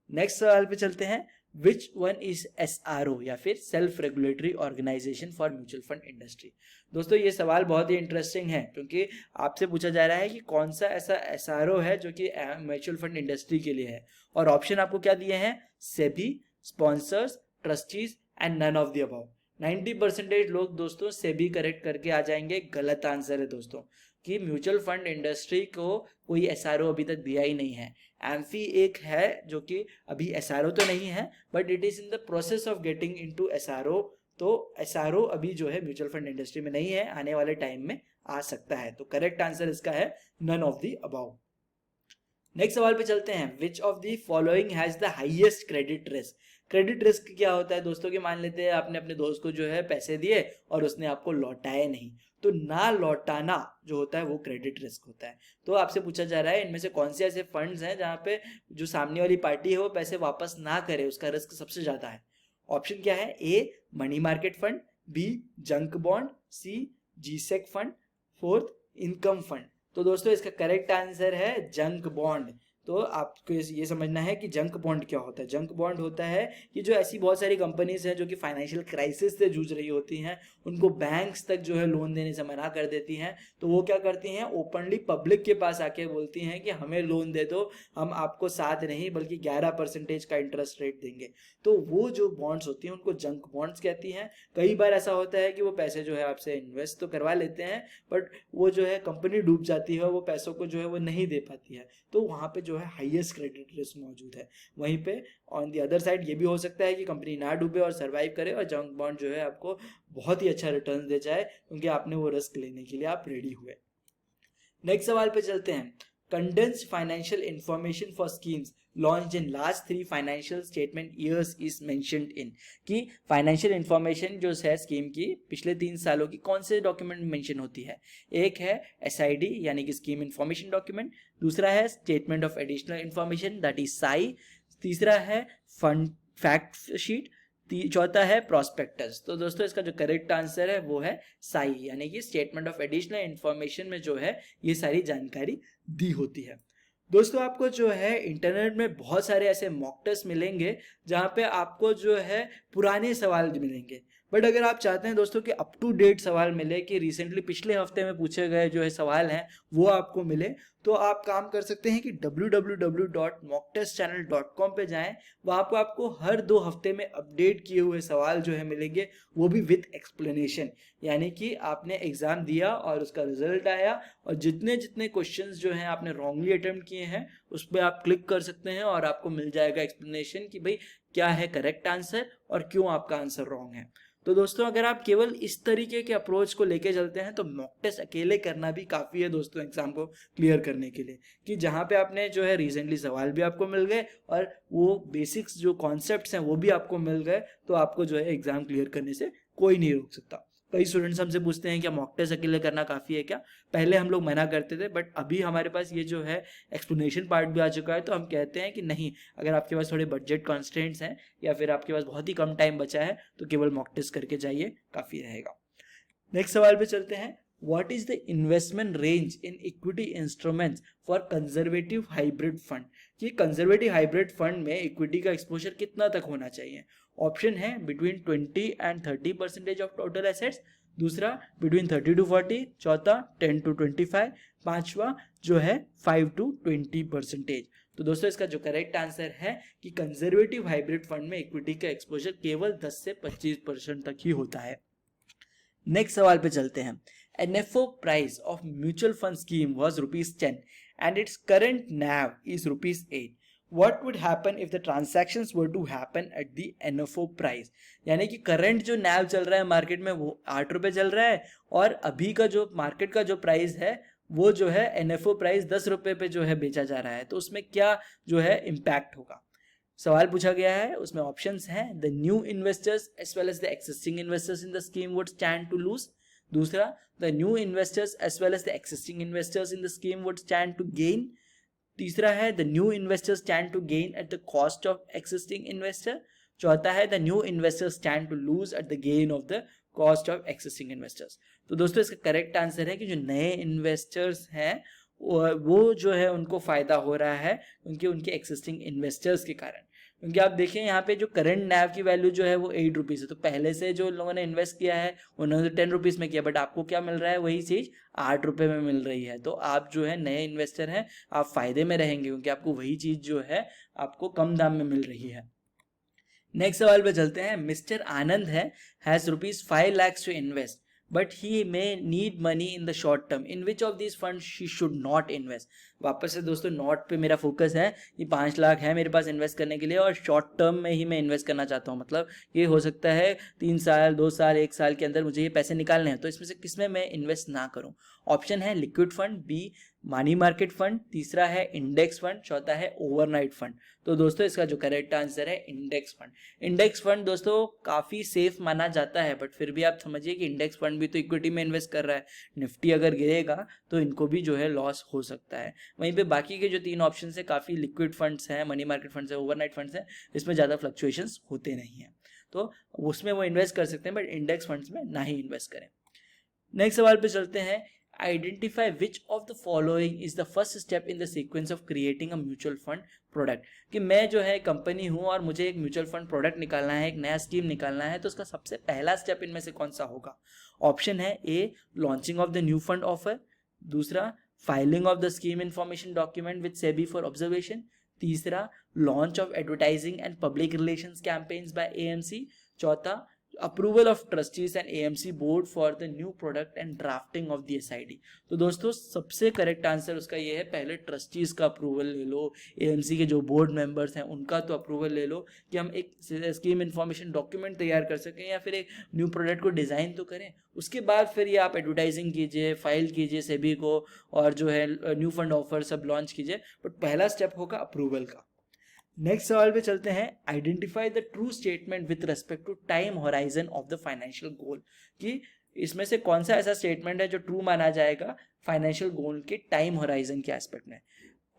नेक्स्ट सवाल पे चलते हैं। विच वन इज SRO या फिर self regulatory organisation for mutual fund industry. दोस्तों ये सवाल बहुत ही इंटरेस्टिंग है क्योंकि आपसे पूछा जा रहा है कि कौन सा ऐसा SRO है जो कि म्यूचुअल फंड इंडस्ट्री के लिए है, और ऑप्शन आपको क्या दिए हैं, SEBI, sponsors, trustees and none of the above. 90% लोग दोस्तों सेबी करेक्ट करके आ जाएंगे। गलत आंसर है दोस्तों, कि म्यूचुअल फंड इंडस्ट्री को कोई SRO अभी तक दिया ही नहीं है। एम्फी एक है जो कि अभी SRO तो नहीं है, but it is in the process of getting into SRO। तो SRO अभी जो है म्यूचुअल फंड इंडस्ट्री में नहीं है, आने वाले टाइम में आ सकता है। तो करेक्ट आंसर इसका है none of the above. Next सवाल पे चलते हैं। Which of the following has the highest credit risk. Credit risk क्या होता है दोस्तों, कि मान लेते हैं आपने अपने दोस्त को जो है पैसे दिए और उसने आपको लौटाए नहीं, तो ना लौटाना जो होता है वो क्रेडिट रिस्क होता है। तो आपसे पूछा जा रहा है इनमें से कौन से ऐसे फंड्स हैं जहां पे जो सामने वाली पार्टी है वो पैसे वापस ना करे, उसका रिस्क सबसे ज्यादा है। ऑप्शन क्या है, A money market fund, B junk bond, C GSEC fund, fourth income fund. तो दोस्तों इसका करेक्ट आंसर है जंक बॉन्ड। तो आपको ये समझना है कि जंक बॉन्ड क्या होता है। जंक बॉन्ड होता है कि जो ऐसी बहुत सारी कंपनीज हैं जो कि फाइनेंशियल क्राइसिस से जूझ रही होती हैं, उनको बैंक्स तक जो है लोन देने से मना कर देती हैं, तो वो क्या करती हैं, ओपनली पब्लिक के पास आके बोलती हैं कि हमें लोन दे दो, हम आपको 7 नहीं बल्कि 11% का इंटरेस्ट रेट देंगे। तो वो जो बॉन्ड्स होती हैं उनको जंक बॉन्ड्स कहती हैं। कई बार ऐसा होता है कि वो पैसे जो है आपसे इन्वेस्ट तो करवा लेते हैं, बट वो जो है कंपनी डूब जाती है और वो पैसों को जो है वो नहीं दे पाती है, तो वहाँ पे जो है हाईएस्ट क्रेडिट रिस्क मौजूद है। वहीं पे ऑन दी अदर साइड ये भी हो सकता है कि कंपनी ना डूबे और सरवाइव करे और जंक बॉन्ड जो है आपको बहुत ही अच्छा रिटर्न दे जाए क्योंकि आपने वो रिस्क लेने के लिए आप रेडी हुए। नेक्स्ट सवाल पे चलते हैं। Condensed financial information for schemes launched in last 3 financial statement years is mentioned in. कि फाइनेंशियल इंफॉर्मेशन जो है स्कीम की पिछले 3 सालों की कौन से डॉक्यूमेंट में मेंशन होती है। एक है SID यानी कि स्कीम इंफॉर्मेशन डॉक्यूमेंट, दूसरा है statement of additional information that is SAI, तीसरा है फंड फैक्ट शीट, चौथा है प्रोस्पेक्टस। तो दोस्तों इसका जो करेक्ट आंसर है वो है SAI यानी कि स्टेटमेंट ऑफ एडिशनल इंफॉर्मेशन में जो है ये सारी जानकारी दी होती है। दोस्तों आपको जो है इंटरनेट में बहुत सारे ऐसे मॉक टेस्ट मिलेंगे जहाँ पे आपको जो है पुराने सवाल मिलेंगे, बट अगर आप चाहते हैं दोस्तों कि अप टू डेट सवाल मिले, कि रिसेंटली पिछले हफ्ते में पूछे गए जो है सवाल हैं वो आपको मिले, तो आप काम कर सकते हैं कि www.mocktestchannel.com पे जाएं। वहाँ पर आपको हर 2 हफ्ते में अपडेट किए हुए सवाल जो है मिलेंगे, वो भी विथ एक्सप्लेनेशन। यानी कि आपने एग्जाम दिया और उसका रिजल्ट आया और जितने जितने क्वेश्चंस जो हैं आपने रॉन्गली अटेम्प्ट किए हैं उस पर आप क्लिक कर सकते हैं और आपको मिल जाएगा एक्सप्लेनेशन कि भाई क्या है करेक्ट आंसर और क्यों आपका आंसर रॉन्ग है। तो दोस्तों अगर आप केवल इस तरीके के अप्रोच को लेके चलते हैं तो मॉक टेस्ट अकेले करना भी काफ़ी है दोस्तों एग्जाम को क्लियर करने के लिए, कि जहाँ पे आपने जो है रिसेंटली सवाल भी आपको मिल गए और वो बेसिक्स जो कॉन्सेप्ट्स हैं वो भी आपको मिल गए, तो आपको जो है एग्जाम क्लियर करने से कोई नहीं रोक सकता। कई स्टूडेंट्स हमसे पूछते हैं क्या मॉक टेस्ट अकेले करना काफ़ी है क्या। पहले हम लोग मना करते थे, बट अभी हमारे पास ये जो है एक्सप्लेनेशन पार्ट भी आ चुका है, तो हम कहते हैं कि नहीं, अगर आपके पास थोड़े बजट कॉन्स्टेंट्स हैं या फिर आपके पास बहुत ही कम टाइम बचा है तो केवल मॉक टेस्ट करके जाइए, काफ़ी रहेगा। नेक्स्ट सवाल पे चलते हैं। What is the investment range in equity instruments for conservative hybrid fund? कि कंजर्वेटिव हाइब्रिड फंड में इक्विटी का एक्सपोजर कितना तक होना चाहिए। ऑप्शन है between 20 and 30% of total assets, दूसरा बिटवीन 30 to 40, चौथा 10 to 25, पांचवा जो है 5 to 20%। तो दोस्तों इसका जो करेक्ट आंसर है कि कंजर्वेटिव हाइब्रिड फंड में इक्विटी का एक्सपोजर केवल 10 से 25% तक ही होता है। नेक्स्ट सवाल पे चलते हैं। NFO price of mutual fund scheme was ₹10 and its current NAV is ₹8, what would happen if the transactions were to happen at the NFO price? यानी कि करंट जो NAV चल रहा है मार्केट में वो ₹8 चल रहा है और अभी का जो मार्केट का जो प्राइस है वो जो है NFO प्राइस ₹10 पे जो है बेचा जा रहा है, तो उसमें क्या जो है इम्पैक्ट होगा? सवाल पूछा गया है, उसमें ऑप्शंस हैं the new investors as well as the existing investors in the scheme would stand to lose. दूसरा, the new investors as well as the existing investors in the scheme would stand to gain. तीसरा है the new investors stand to gain at the cost of existing investor. चौथा है the new investors stand to lose at the gain of the cost of existing investors. तो दोस्तों इसका correct answer है कि जो नए इन्वेस्टर्स हैं वो जो है उनको फायदा हो रहा है उनके एक्सिस्टिंग इन्वेस्टर्स के कारण। क्योंकि आप देखें यहाँ पे जो करंट नैव की वैल्यू जो है वो ₹8 है, तो पहले से जो लोगों ने इन्वेस्ट किया है उन्होंने ₹10 में किया, बट आपको क्या मिल रहा है, वही चीज़ ₹8 में मिल रही है। तो आप जो है नए इन्वेस्टर हैं, आप फायदे में रहेंगे क्योंकि आपको वही चीज़ जो है आपको कम दाम में मिल रही है। नेक्स्ट सवाल पे चलते हैं। मिस्टर आनंद है has ₹5 lakhs to invest but he may need money in the short term, in which of this fund she should not invest. वापस से दोस्तों नॉट पे मेरा फोकस है कि 5 लाख है मेरे पास इन्वेस्ट करने के लिए और शॉर्ट टर्म में ही मैं इन्वेस्ट करना चाहता हूँ, मतलब ये हो सकता है 3 साल 2 साल 1 साल के अंदर मुझे ये पैसे निकालने हैं, तो इसमें से किसमें मैं इन्वेस्ट ना करूँ? ऑप्शन है liquid fund, B money market fund, तीसरा है इंडेक्स फंड, चौथा है ओवरनाइट फंड। तो दोस्तों इसका जो करेक्ट आंसर है इंडेक्स फंड। इंडेक्स फंड दोस्तों काफ़ी सेफ माना जाता है, बट फिर भी आप समझिए कि इंडेक्स फंड भी तो इक्विटी में इन्वेस्ट कर रहा है, निफ्टी अगर गिरेगा तो इनको भी जो है लॉस हो सकता है। वहीं पे बाकी के जो 3 ऑप्शन है काफ़ी लिक्विड फंड्स हैं, मनी मार्केट फंड्स है, ओवरनाइट फंड्स हैं, इसमें ज़्यादा फ्लक्चुएशंस होते नहीं हैं, तो उसमें वो इन्वेस्ट कर सकते हैं, बट इंडेक्स फंड्स में ना ही इन्वेस्ट करें। नेक्स्ट सवाल पे चलते हैं। Identify which of the following is the first step in the sequence of creating a mutual fund product. कि मैं जो है कंपनी हूँ और मुझे एक म्यूचुअल फंड प्रोडक्ट निकालना है, एक नया स्कीम निकालना है, तो उसका सबसे पहला स्टेप इनमें से कौन सा होगा? ऑप्शन है A launching of the new fund offer, दूसरा filing of the scheme information document with SEBI for observation, तीसरा launch of advertising and public relations campaigns by AMC, चौथा approval of trustees and AMC board for the new product and drafting of the SID. तो दोस्तों सबसे correct answer उसका ये है, पहले trustees का अप्रूवल ले लो, एएमसी के जो बोर्ड मेंबर्स हैं उनका तो अप्रूवल ले लो कि हम एक स्कीम इंफॉर्मेशन डॉक्यूमेंट तैयार कर सकें या फिर एक न्यू प्रोडक्ट को डिज़ाइन तो करें। उसके बाद फिर ये आप एडवर्टाइजिंग कीजिए, फाइल कीजिए सेबी को, और जो है न्यू फंड ऑफर सब लॉन्च कीजिए, बट पहला स्टेप होगा अप्रूवल का। नेक्स्ट सवाल पे चलते हैं। Identify the true statement with respect to time horizon of the financial goal. कि इसमें से कौन सा ऐसा स्टेटमेंट है जो ट्रू माना जाएगा फाइनेंशियल गोल के टाइम होराइजन के एस्पेक्ट में?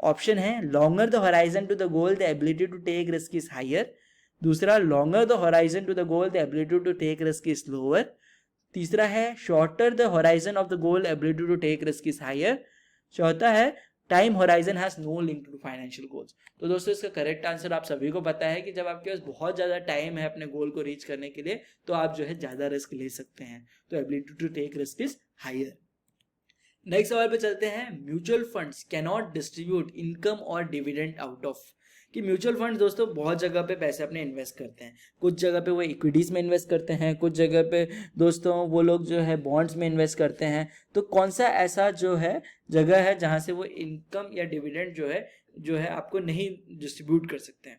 ऑप्शन है longer the horizon to the goal the ability to take risk is higher, दूसरा longer the horizon to the goal the ability to take risk is lower, तीसरा है shorter the horizon of the goal ability to take risk is higher, चौथा है time horizon has no link to financial goals. तो दोस्तों इसका correct answer आप सभी को पता है कि जब आपके पास बहुत ज़्यादा टाइम है अपने गोल को रीच करने के लिए तो आप जो है ज़्यादा रिस्क ले सकते हैं, तो ability to take risk is higher. Next सवाल पे चलते हैं। Mutual funds can not distribute income और डिविडेंड आउट ऑफ। कि म्यूचुअल फंड्स दोस्तों बहुत जगह पे पैसे अपने इन्वेस्ट करते हैं, कुछ जगह पे वो इक्विटीज़ में इन्वेस्ट करते हैं, कुछ जगह पे दोस्तों वो लोग जो है बॉन्ड्स में इन्वेस्ट करते हैं। तो कौन सा ऐसा जो है जगह है जहाँ से वो इनकम या डिविडेंड जो है आपको नहीं डिस्ट्रीब्यूट कर सकते हैं?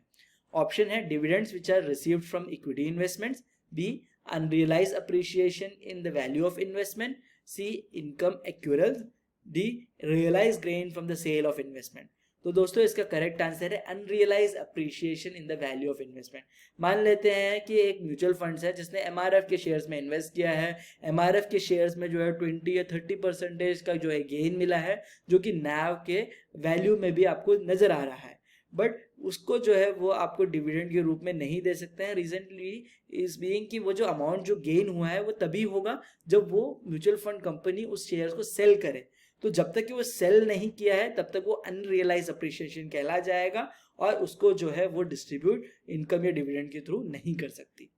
ऑप्शन है dividends which are received from equity investments, B unrealised appreciation in the value of investment, C income accruals, D realised gain from the sale of investment. तो दोस्तों इसका करेक्ट आंसर है unrealise appreciation in the value of investment. मान लेते हैं कि एक mutual funds है जिसने एमआरएफ के शेयर्स में इन्वेस्ट किया है, एमआरएफ के शेयर्स में जो है 20 या 30% का जो है गेन मिला है, जो कि नैव के वैल्यू में भी आपको नजर आ रहा है, बट उसको जो है वो आपको डिविडेंड के रूप में नहीं दे सकते हैं। रीजनली इज बीइंग कि वो जो अमाउंट जो गेन हुआ है वो तभी होगा जब वो म्यूचुअल फंड कंपनी उस शेयर्स को सेल करे। तो जब तक कि वो सेल नहीं किया है तब तक वो अनरियलाइज अप्रिशिएशन कहला जाएगा और उसको जो है वो डिस्ट्रीब्यूट इनकम या डिविडेंड के थ्रू नहीं कर सकती।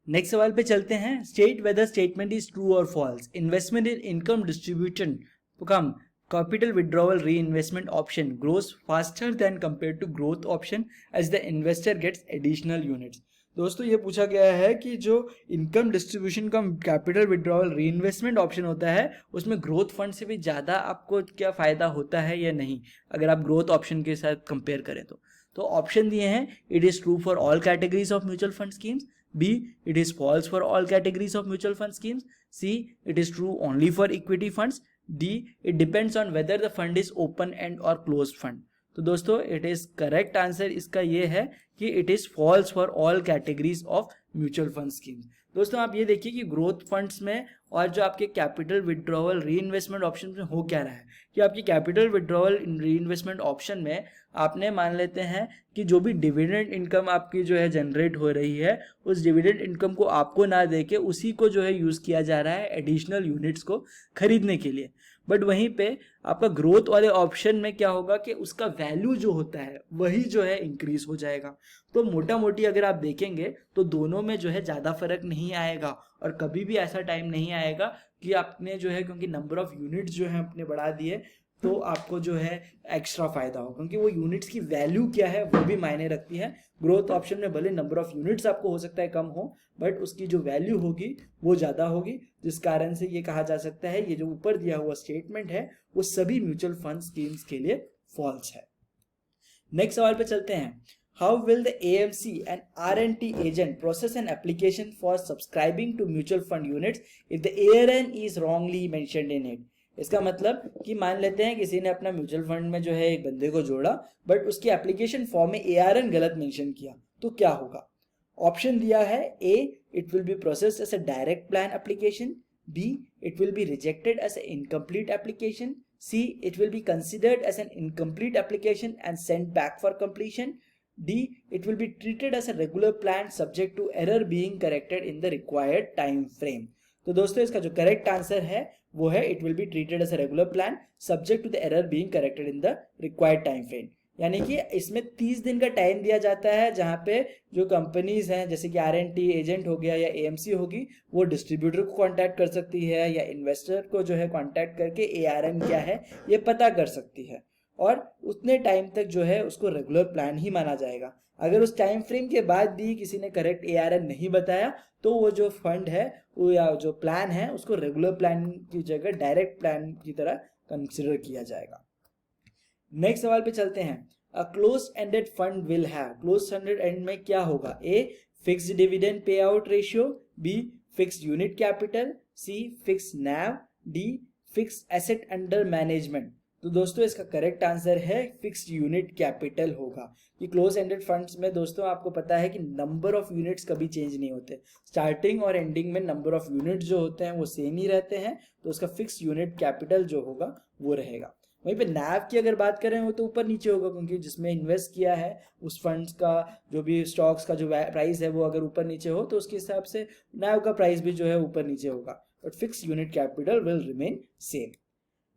नेक्स्ट सवाल पे चलते हैं। State whether statement is true और false. Investment in income distribution cum capital withdrawal reinvestment option grows faster than compared to growth option as the investor gets additional units। दोस्तों ये पूछा गया है कि जो इनकम डिस्ट्रीब्यूशन का कैपिटल विड्रॉवल रीइन्वेस्टमेंट ऑप्शन होता है उसमें ग्रोथ फंड से भी ज़्यादा आपको क्या फ़ायदा होता है या नहीं, अगर आप ग्रोथ ऑप्शन के साथ कंपेयर करें तो ऑप्शन दिए हैं, it is true for all categories of mutual fund schemes, B it is false for all categories of mutual fund schemes, C it is true only for equity funds, D it depends on whether the fund is open end और close fund. तो दोस्तों it is correct answer इसका ये है कि it is false for all categories of mutual fund schemes. दोस्तों आप ये देखिए कि ग्रोथ फंड्स में और जो आपके कैपिटल विड्रॉवल री इन्वेस्टमेंट ऑप्शन में हो क्या रहा है कि आपकी कैपिटल विड्रॉवल री इन्वेस्टमेंट ऑप्शन में आपने मान लेते हैं कि जो भी डिविडेंड इनकम आपकी जो है जनरेट हो रही है उस डिविडेंड इनकम को आपको ना देके उसी को जो है यूज़ किया जा रहा है एडिशनल यूनिट्स को खरीदने के लिए। बट वहीं पे आपका ग्रोथ वाले ऑप्शन में क्या होगा कि उसका वैल्यू जो होता है वही जो है इंक्रीज हो जाएगा। तो मोटा मोटी अगर आप देखेंगे तो दोनों में जो है ज़्यादा फर्क नहीं आएगा और कभी भी ऐसा टाइम नहीं आएगा कि आपने जो है क्योंकि नंबर ऑफ यूनिट्स जो है अपने बढ़ा दिए तो आपको जो है एक्स्ट्रा फायदा हो, क्योंकि वो यूनिट्स की वैल्यू क्या है वो भी मायने रखती है। ग्रोथ ऑप्शन में भले नंबर ऑफ यूनिट्स आपको हो सकता है कम हो बट उसकी जो वैल्यू होगी वो ज़्यादा होगी, जिस कारण से ये कहा जा सकता है ये जो ऊपर दिया हुआ स्टेटमेंट है वो सभी म्यूचुअल फंड स्कीम्स के लिए फॉल्स है। नेक्स्ट सवाल पे चलते हैं। How will the AMC and RNT agent process an application for subscribing to mutual fund units if the ARN is wrongly mentioned in it? इसका मतलब कि मान लेते हैं किसी ने अपना म्यूचुअल फंड में जो है एक बंदे को जोड़ा बट उसकी एप्लीकेशन फॉर्म में ARN गलत मेंशन किया तो क्या होगा। ऑप्शन दिया है, A it will be processed as a direct plan application, B it will be rejected as a incomplete application, C it will be considered as an incomplete application and sent back for completion, D it will be treated as a regular plan subject to error being corrected in the required time frame। तो दोस्तों इसका जो correct answer है वो है it will be treated as a regular plan subject to the error being corrected in the required time frame. यानी कि इसमें 30 दिन का टाइम दिया जाता है जहां पे जो कंपनीज हैं जैसे कि RNT एजेंट हो गया या AMC होगी वो डिस्ट्रीब्यूटर को कांटेक्ट कर सकती है या इन्वेस्टर को जो है कांटेक्ट करके ARN क्या है ये पता कर सकती है और उतने टाइम तक जो है उसको रेगुलर प्लान ही माना जाएगा। अगर उस टाइम फ्रेम के बाद भी किसी ने करेक्ट ARN नहीं बताया तो वो जो फंड है वो या जो प्लान है उसको रेगुलर प्लान की जगह डायरेक्ट प्लान की तरह कंसिडर किया जाएगा। नेक्स्ट सवाल पे चलते हैं। A close ended fund will have, close ended end में क्या होगा, A fixed dividend pay out ratio, B fixed unit capital, C fixed NAV, D fixed asset under management. तो दोस्तों इसका करेक्ट आंसर है फिक्स्ड यूनिट कैपिटल होगा। कि close ended funds में दोस्तों आपको पता है कि नंबर ऑफ यूनिट्स कभी चेंज नहीं होते, स्टार्टिंग और एंडिंग में नंबर ऑफ यूनिट्स जो होते हैं वो सेम ही रहते हैं, तो उसका फिक्स्ड यूनिट कैपिटल जो होगा वो रहेगा। वहीं पे NAV की अगर बात करें वो तो ऊपर नीचे होगा क्योंकि जिसमें इन्वेस्ट किया है उस फंड्स का जो भी स्टॉक्स का जो प्राइस है वो अगर ऊपर नीचे हो तो उसके हिसाब से NAV का प्राइस भी जो है ऊपर नीचे होगा, but fixed unit capital will remain same.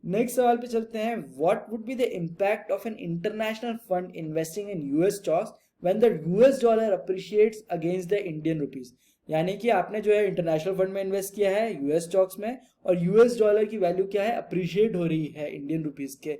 Next सवाल पे चलते हैं। What would be the impact of an international fund investing in US stocks when the US dollar appreciates against the Indian rupees. यानी कि आपने जो है इंटरनेशनल फंड में इन्वेस्ट किया है US स्टॉक्स में और US डॉलर की वैल्यू क्या है, अप्रिशिएट हो रही है इंडियन रुपीज के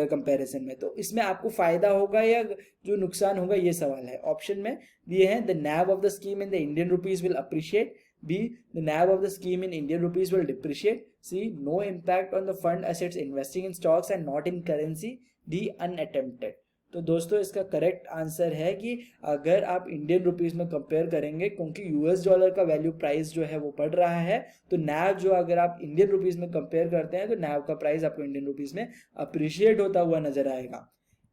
कंपैरिजन में, तो इसमें आपको फायदा होगा या जो नुकसान होगा ये सवाल है। ऑप्शन में दिए हैं, the NAV of the scheme in the Indian rupees will appreciate, B the NAV of the scheme in Indian rupees will depreciate, C no impact on the fund assets investing in stocks and not in currency, D unattempted। तो दोस्तों इसका correct answer है कि अगर आप Indian rupees में compare करेंगे क्योंकि US डॉलर का वैल्यू प्राइस जो है वो बढ़ रहा है तो NAV जो अगर आप इंडियन रुपीस में कंपेयर करते हैं तो NAV का प्राइस आपको इंडियन रुपीस में अप्रिशिएट होता हुआ नजर आएगा।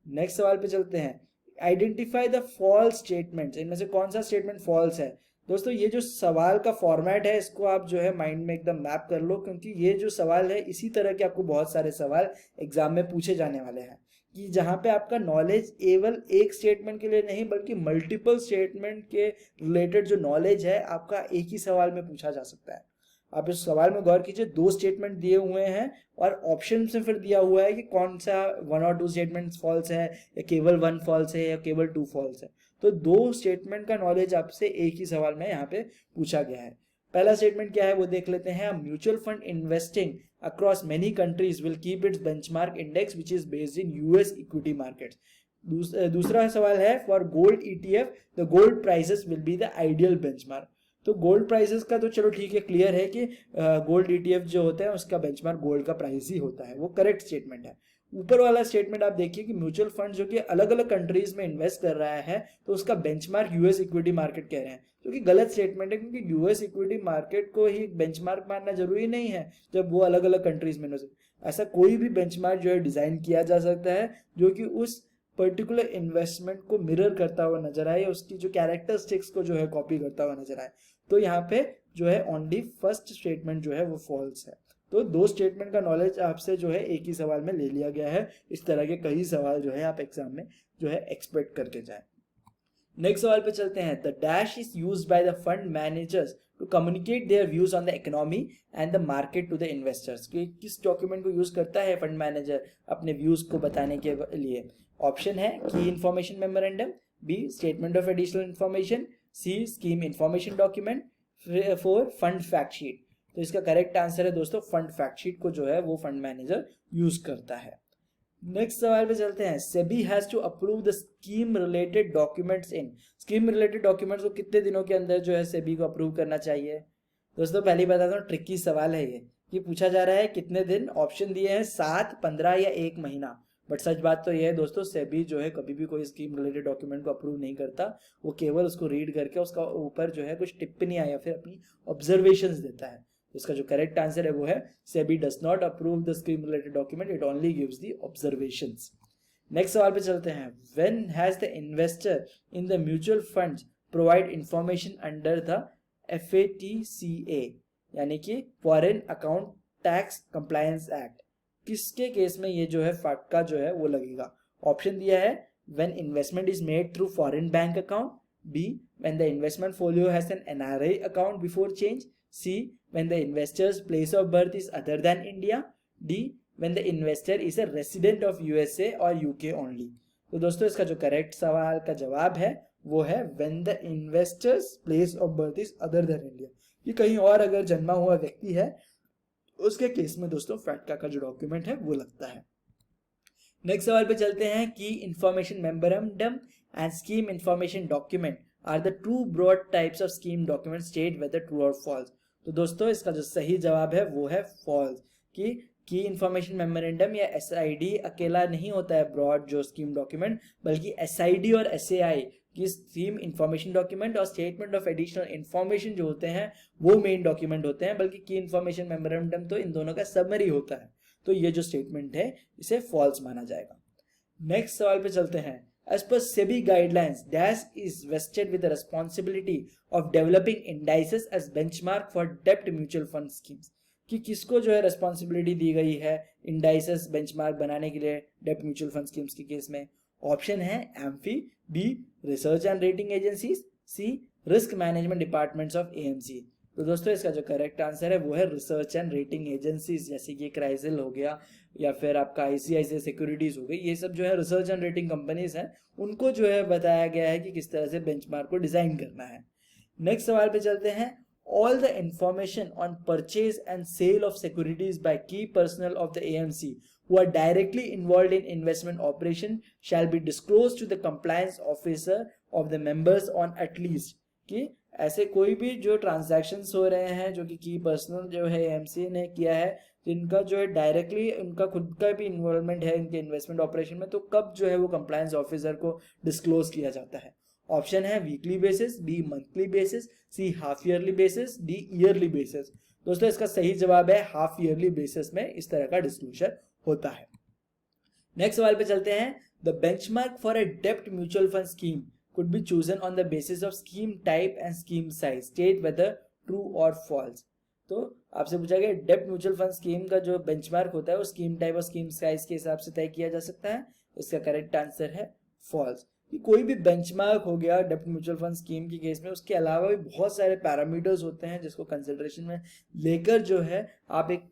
नेक्स्ट सवाल पे चलते हैं। आइडेंटिफाई द फॉल्स स्टेटमेंट्स, इनमें से कौन सा स्टेटमेंट फॉल्स है। दोस्तों ये जो सवाल का फॉर्मेट है इसको आप जो है माइंड में एकदम मैप कर लो क्योंकि ये जो सवाल है इसी तरह के आपको बहुत सारे सवाल एग्जाम में पूछे जाने वाले हैं कि जहाँ पे आपका नॉलेज केवल एक स्टेटमेंट के लिए नहीं बल्कि मल्टीपल स्टेटमेंट के रिलेटेड जो नॉलेज है आपका एक ही सवाल में पूछा जा सकता है। आप इस सवाल में गौर कीजिए, दो स्टेटमेंट दिए हुए हैं और ऑप्शन से फिर दिया हुआ है कि कौन सा 1 और 2 स्टेटमेंट्स फॉल्स है या केवल 1 फॉल्स है या केवल 2 फॉल्स है। तो 2 स्टेटमेंट का नॉलेज आपसे एक ही सवाल में यहाँ पे पूछा गया है। पहला स्टेटमेंट क्या है वो देख लेते हैं। Mutual fund investing across many countries will keep its benchmark index which is based in US equity markets. दूसरा सवाल है for gold ETF the gold prices will be the ideal benchmark. तो गोल्ड प्राइसेस का तो चलो ठीक है, clear है कि गोल्ड ETF जो होता है उसका बेंचमार्क गोल्ड का प्राइस ही होता है, वो करेक्ट स्टेटमेंट है। ऊपर वाला स्टेटमेंट आप देखिए कि म्यूचुअल फंड जो कि अलग अलग कंट्रीज में इन्वेस्ट कर रहा है तो उसका बेंचमार्क यूएस इक्विटी मार्केट कह रहे हैं, जो कि गलत स्टेटमेंट है, क्योंकि यूएस इक्विटी मार्केट को ही बेंचमार्क मानना जरूरी नहीं है जब वो अलग अलग कंट्रीज में इन्वेस्ट। ऐसा कोई भी बेंचमार्क जो है डिजाइन किया जा सकता है जो कि उस पर्टिकुलर इन्वेस्टमेंट को मिरर करता हुआ नजर आए, उसकी जो कैरेक्टरिस्टिक्स को जो है कॉपी करता हुआ नजर आए। तो यहाँ पे जो है ओनली फर्स्ट स्टेटमेंट जो है वो फॉल्स है। तो दो स्टेटमेंट का नॉलेज आपसे जो है एक ही सवाल में ले लिया गया है। इस तरह के कई सवाल जो है आप एग्जाम में जो है एक्सपेक्ट करके जाए। नेक्स्ट सवाल पे चलते हैं। The dash is used by the fund managers to communicate their views on the economy and the market to the investors. किस डॉक्यूमेंट को यूज करता है फंड मैनेजर अपने व्यूज को बताने के लिए? ऑप्शन है की information memorandum, B statement of additional information, C scheme information document, 4 fund fact sheet. तो इसका करेक्ट आंसर है दोस्तों फंड फैक्ट शीट को जो है वो फंड मैनेजर यूज करता है। नेक्स्ट सवाल पे चलते हैं। SEBI has to approve the scheme related documents in. Scheme related documents को कितने दिनों के अंदर जो है सेबी को अप्रूव करना चाहिए? दोस्तों पहले बताता हूँ, ट्रिकी सवाल है ये कि पूछा जा रहा है कितने दिन। ऑप्शन दिए हैं 7, 15 या 1 महीना। बट सच बात तो ये है दोस्तों, सेबी जो है कभी भी कोई स्कीम रिलेटेड डॉक्यूमेंट को अप्रूव नहीं करता। वो केवल उसको रीड करके उसका ऊपर जो है कुछ टिप्पणियां या फिर अपनी ऑब्जर्वेशंस देता है। इसका जो करेक्ट आंसर है वो है SEBI does not approve the scheme related document, it only gives the observations. Next सवाल पे चलते हैं। When has the investor in the mutual funds provide information under the FATCA यानी कि foreign account tax compliance act, किसके case में ये जो है फाटका जो है वो लगेगा? ऑप्शन दिया है when investment is made through foreign bank account, B when the investment folio has an NRI account before change, C when the investor's place of birth is other than India, D when the investor is a resident of USA or UK only। तो दोस्तों इसका जो correct सवाल का जवाब है वो है when the investor's place of birth is other than India, कि कहीं और अगर जन्मा हुआ व्यक्ति है उसके केस में दोस्तों फैटका का जो डॉक्यूमेंट है वो लगता है। नेक्स्ट सवाल पे चलते हैं कि information memorandum and scheme information document are the two broad types of scheme document, state whether true और फॉल्स। तो दोस्तों इसका जो सही जवाब है वो है फॉल्स, कि इंफॉर्मेशन मेमोरेंडम या SID अकेला नहीं होता है ब्रॉड जो स्कीम डॉक्यूमेंट, बल्कि SID और SAI की स्कीम इंफॉर्मेशन डॉक्यूमेंट और स्टेटमेंट ऑफ एडिशनल इंफॉर्मेशन जो होते हैं वो मेन डॉक्यूमेंट होते हैं, बल्कि की इंफॉर्मेशन मेमोरेंडम तो इन दोनों का समरी होता है। तो ये जो स्टेटमेंट है इसे फॉल्स माना जाएगा। नेक्स्ट सवाल पे चलते हैं। As per SEBI guidelines, DAS is vested with the responsibility of developing indices as benchmark for debt mutual fund schemes। कि किसको जो है रिस्पॉन्सिबिलिटी दी गई है इंडाइसेस बेंचमार्क बनाने के लिए डेप्ट म्यूचुअल फंड स्कीम्स के केस में? ऑप्शन है AMFI, B research and rating agencies, C risk management departments of AMC। तो दोस्तों इसका जो करेक्ट आंसर है वो है रिसर्च एंड रेटिंग एजेंसीज, जैसे कि क्राइसिल हो गया या फिर आपका ICICI सिक्योरिटीज हो गई। ये सब जो है रिसर्च एंड रेटिंग कंपनीज हैं, उनको जो है बताया गया है कि किस तरह से बेंचमार्क को डिजाइन करना है। नेक्स्ट सवाल पे चलते हैं। All the information on purchase and sale of securities by key personnel of the AMC who are directly involved in investment operation shall be disclosed to the compliance officer of the members on at least, कि ऐसे कोई भी जो transactions हो रहे हैं जो कि की पर्सनल जो है AMC ने किया है, जिनका जो है डायरेक्टली उनका खुद का भी इन्वॉल्वमेंट है इनके इन्वेस्टमेंट ऑपरेशन में, तो कब जो है वो कंप्लायंस ऑफिसर को डिस्क्लोज किया जाता है? ऑप्शन है weekly basis, B monthly basis, C half yearly basis, D yearly basis. दोस्तों इसका सही जवाब है हाफ ईयरली बेसिस में इस तरह का डिस्क्लोजर होता है। नेक्स्ट सवाल पे चलते हैं। द बेंचमार्क फॉर अ डेप्ट mutual fund scheme could be chosen on the basis of scheme type and scheme size, state whether true or false। तो आपसे पूछा गया डेप्ट म्यूचुअल फंड स्कीम का जो बेंचमार्क होता है वो स्कीम टाइप और स्कीम साइज के हिसाब से तय किया जा सकता है। इसका करेक्ट आंसर है फॉल्स। कि कोई भी बेंचमार्क हो गया डेप्ट म्यूचुअल फंड स्कीम के केस में, उसके अलावा भी बहुत सारे पैरामीटर्स होते हैं जिसको कंसिडरेशन में लेकर जो है आप एक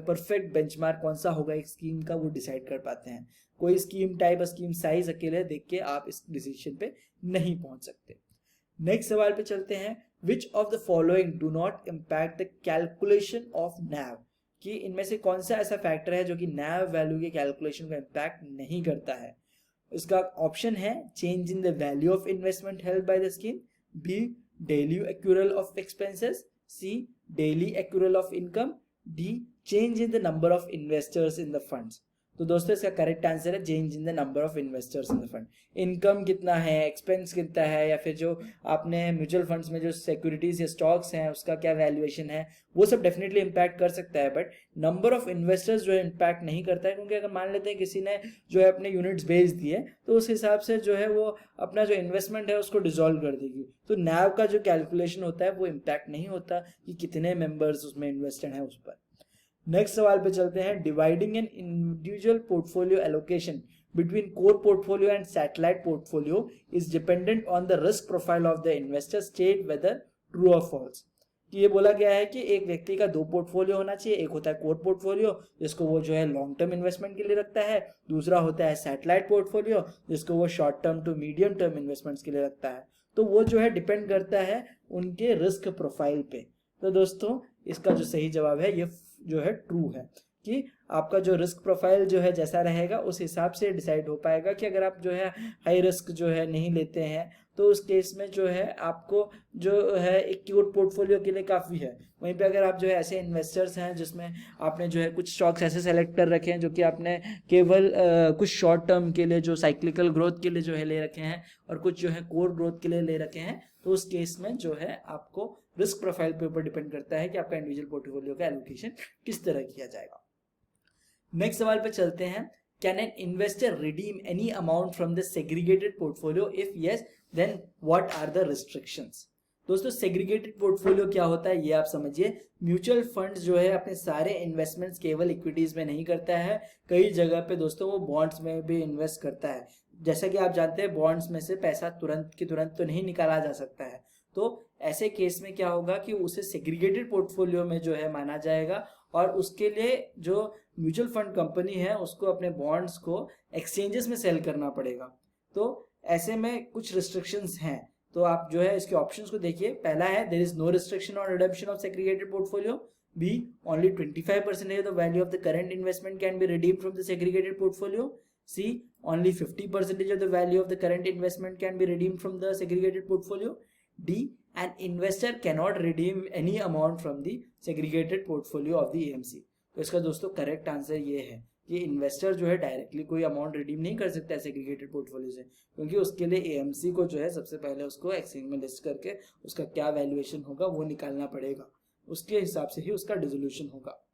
परफेक्ट बेंचमार्क कौन सा होगा एक स्कीम का वो डिसाइड कर पाते हैं। कोई स्कीम टाइप और स्कीम साइज अकेले देख के आप इस डिसीजन पे नहीं पहुंच सकते। नेक्स्ट सवाल पे चलते हैं। Which of the following do not impact the calculation of NAV, कि इनमें से कौन सा ऐसा फैक्टर है जो कि NAV वैल्यू के कैलकुलेशन को इम्पैक्ट नहीं करता है? इसका ऑप्शन है change in the value of investment held by the scheme, B daily accrual of expenses, C daily accrual of income, D change in the number of investors in the funds. तो दोस्तों इसका correct answer है change in the number of investors in the fund. Income कितना है, expense कितना है, या फिर जो आपने म्यूचुअल फंड्स में जो सिक्योरिटीज या स्टॉक्स हैं उसका क्या वैल्यूएशन है, वो सब डेफिनेटली इम्पैक्ट कर सकता है, बट नंबर ऑफ इन्वेस्टर्स जो है इम्पैक्ट नहीं करता है। क्योंकि अगर मान लेते हैं किसी ने जो है अपने यूनिट्स बेच दिए तो उस हिसाब से जो है वो अपना जो इन्वेस्टमेंट है उसको डिसॉल्व कर देगी, तो NAV का जो कैलकुलेशन होता है वो इम्पैक्ट नहीं होता कि कितने मेंबर्स उसमें इन्वेस्टेड हैं उस पर। नेक्स्ट सवाल पे चलते हैं। Dividing an individual portfolio allocation between core portfolio and satellite portfolio is dependent on the risk profile of the investor, state whether true और फॉल्स। कि ये बोला गया है कि एक व्यक्ति का 2 पोर्टफोलियो होना चाहिए, एक होता है कोर पोर्टफोलियो जिसको वो जो है लॉन्ग टर्म इन्वेस्टमेंट के लिए रखता है, दूसरा होता है सैटेलाइट पोर्टफोलियो जिसको वो short term to medium term investments के लिए रखता है। तो वो जो है डिपेंड करता है उनके रिस्क प्रोफाइल पे। तो दोस्तों इसका जो सही जवाब है ये जो है ट्रू है, कि आपका जो रिस्क प्रोफाइल जो है जैसा रहेगा उस हिसाब से डिसाइड हो पाएगा कि अगर आप जो है हाई रिस्क जो है नहीं लेते हैं तो उस केस में जो है आपको जो है एक क्योर पोर्टफोलियो के लिए काफ़ी है। वहीं पे अगर आप जो है ऐसे इन्वेस्टर्स हैं जिसमें आपने जो है कुछ स्टॉक्स ऐसे सेलेक्ट कर रखे हैं जो कि आपने केवल कुछ शॉर्ट टर्म के लिए जो साइक्लिकल ग्रोथ के लिए जो है ले रखे हैं और कुछ जो है कोर ग्रोथ के लिए ले रखे हैं, तो उस केस में जो है आपको रिस्क प्रोफाइल पे ऊपर डिपेंड करता है कि आपका इंडिविजुअल पोर्टफोलियो का एलोकेशन किस तरह किया जाएगा। नेक्स्ट सवाल पे चलते हैं। Can an investor redeem any amount from the segregated portfolio, if yes then what are the restrictions. दोस्तों सेग्रीगेटेड पोर्टफोलियो क्या होता है ये आप समझिए। म्यूचुअल फंड्स जो है अपने सारे इन्वेस्टमेंट्स केवल इक्विटीज में नहीं करता है, कई जगह पे दोस्तों वो बॉन्ड्स में भी इन्वेस्ट करता है। जैसा कि आप जानते हैं बॉन्ड्स में से पैसा तुरंत की तुरंत तो नहीं निकाला जा सकता है, तो ऐसे केस में क्या होगा कि उसे सेग्रीगेटेड पोर्टफोलियो में जो है माना जाएगा और उसके लिए जो म्यूचुअल फंड कंपनी है उसको अपने बॉन्ड्स को एक्सचेंजेस में सेल करना पड़ेगा। तो ऐसे में कुछ रिस्ट्रिक्शंस हैं, तो आप जो है इसके ऑप्शंस को देखिए। पहला है there is no restriction on redemption of segregated portfolio, B only 25% of the value of the current investment can be redeemed from the segregated portfolio, C only 50% of the value of the current investment can be redeemed from the segregated portfolio, D an investor cannot redeem any amount from the segregated portfolio of the AMC। तो इसका दोस्तों correct answer ये है कि investor जो है directly कोई amount redeem नहीं कर सकता है सेग्रीगेटेड पोर्टफोलियो से, क्योंकि उसके लिए AMC को जो है सबसे पहले उसको एक्सचेंज में लिस्ट करके उसका क्या वैल्यूएशन होगा वो निकालना पड़ेगा, उसके हिसाब से ही उसका डिसोल्यूशन होगा।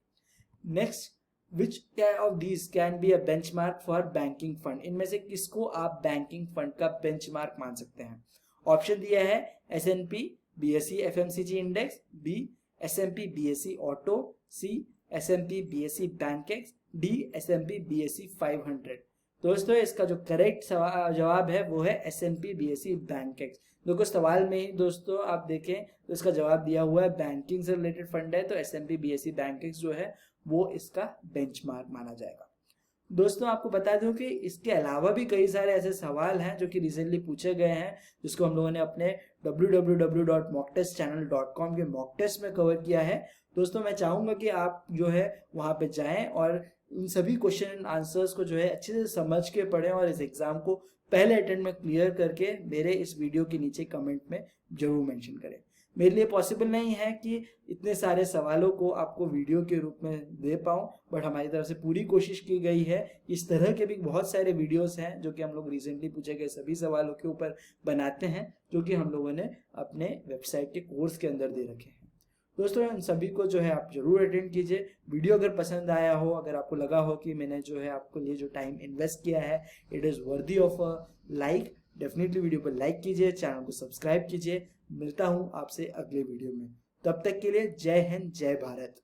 Next, Which of these can be a benchmark for banking fund? इनमें से किसको आप बैंकिंग फंड का बेंचमार्क मान सकते हैं? ऑप्शन दिया है S&P BSE FMCG index, B S&P BSE auto, C S&P BSE Bankex, D S&P BSE 500। दोस्तों इसका जो करेक्ट जवाब है वो है S&P BSE बैंकेक्स। देखो सवाल में ही दोस्तों आप देखें तो इसका जवाब दिया हुआ है बैंकिंग से रिलेटेड फंड है, तो S&P BSE बैंकेक्स जो है वो इसका बेंचमार्क माना जाएगा। दोस्तों आपको बता दूं कि इसके अलावा भी कई सारे ऐसे सवाल हैं जो कि रिसेंटली पूछे गए हैं, जिसको हम लोगों ने अपने www.mocktestchannel.com के मॉक टेस्ट में कवर किया है। दोस्तों मैं चाहूँगा कि आप जो है वहाँ पे जाएं और इन सभी क्वेश्चन एंड आंसर्स को जो है अच्छे से समझ के पढ़ें और इस एग्ज़ाम को पहले अटेम्प्ट में क्लियर करके मेरे इस वीडियो के नीचे कमेंट में जरूर मेंशन करें। मेरे लिए पॉसिबल नहीं है कि इतने सारे सवालों को आपको वीडियो के रूप में दे पाऊँ, बट हमारी तरफ से पूरी कोशिश की गई है। इस तरह के भी बहुत सारे वीडियोस हैं जो कि हम लोग रिसेंटली पूछे गए सभी सवालों के ऊपर बनाते हैं, जो कि हम लोगों ने अपने वेबसाइट के कोर्स के अंदर दे रखे हैं। दोस्तों इन सभी को जो है आप जरूर अटेंड कीजिए। वीडियो अगर पसंद आया हो, अगर आपको लगा हो कि मैंने जो है आपको लिए जो टाइम इन्वेस्ट किया है it is worthy of a like, definitely video पर लाइक कीजिए, चैनल को सब्सक्राइब कीजिए। मिलता हूँ आपसे अगले वीडियो में, तब तक के लिए जय हिंद जय भारत।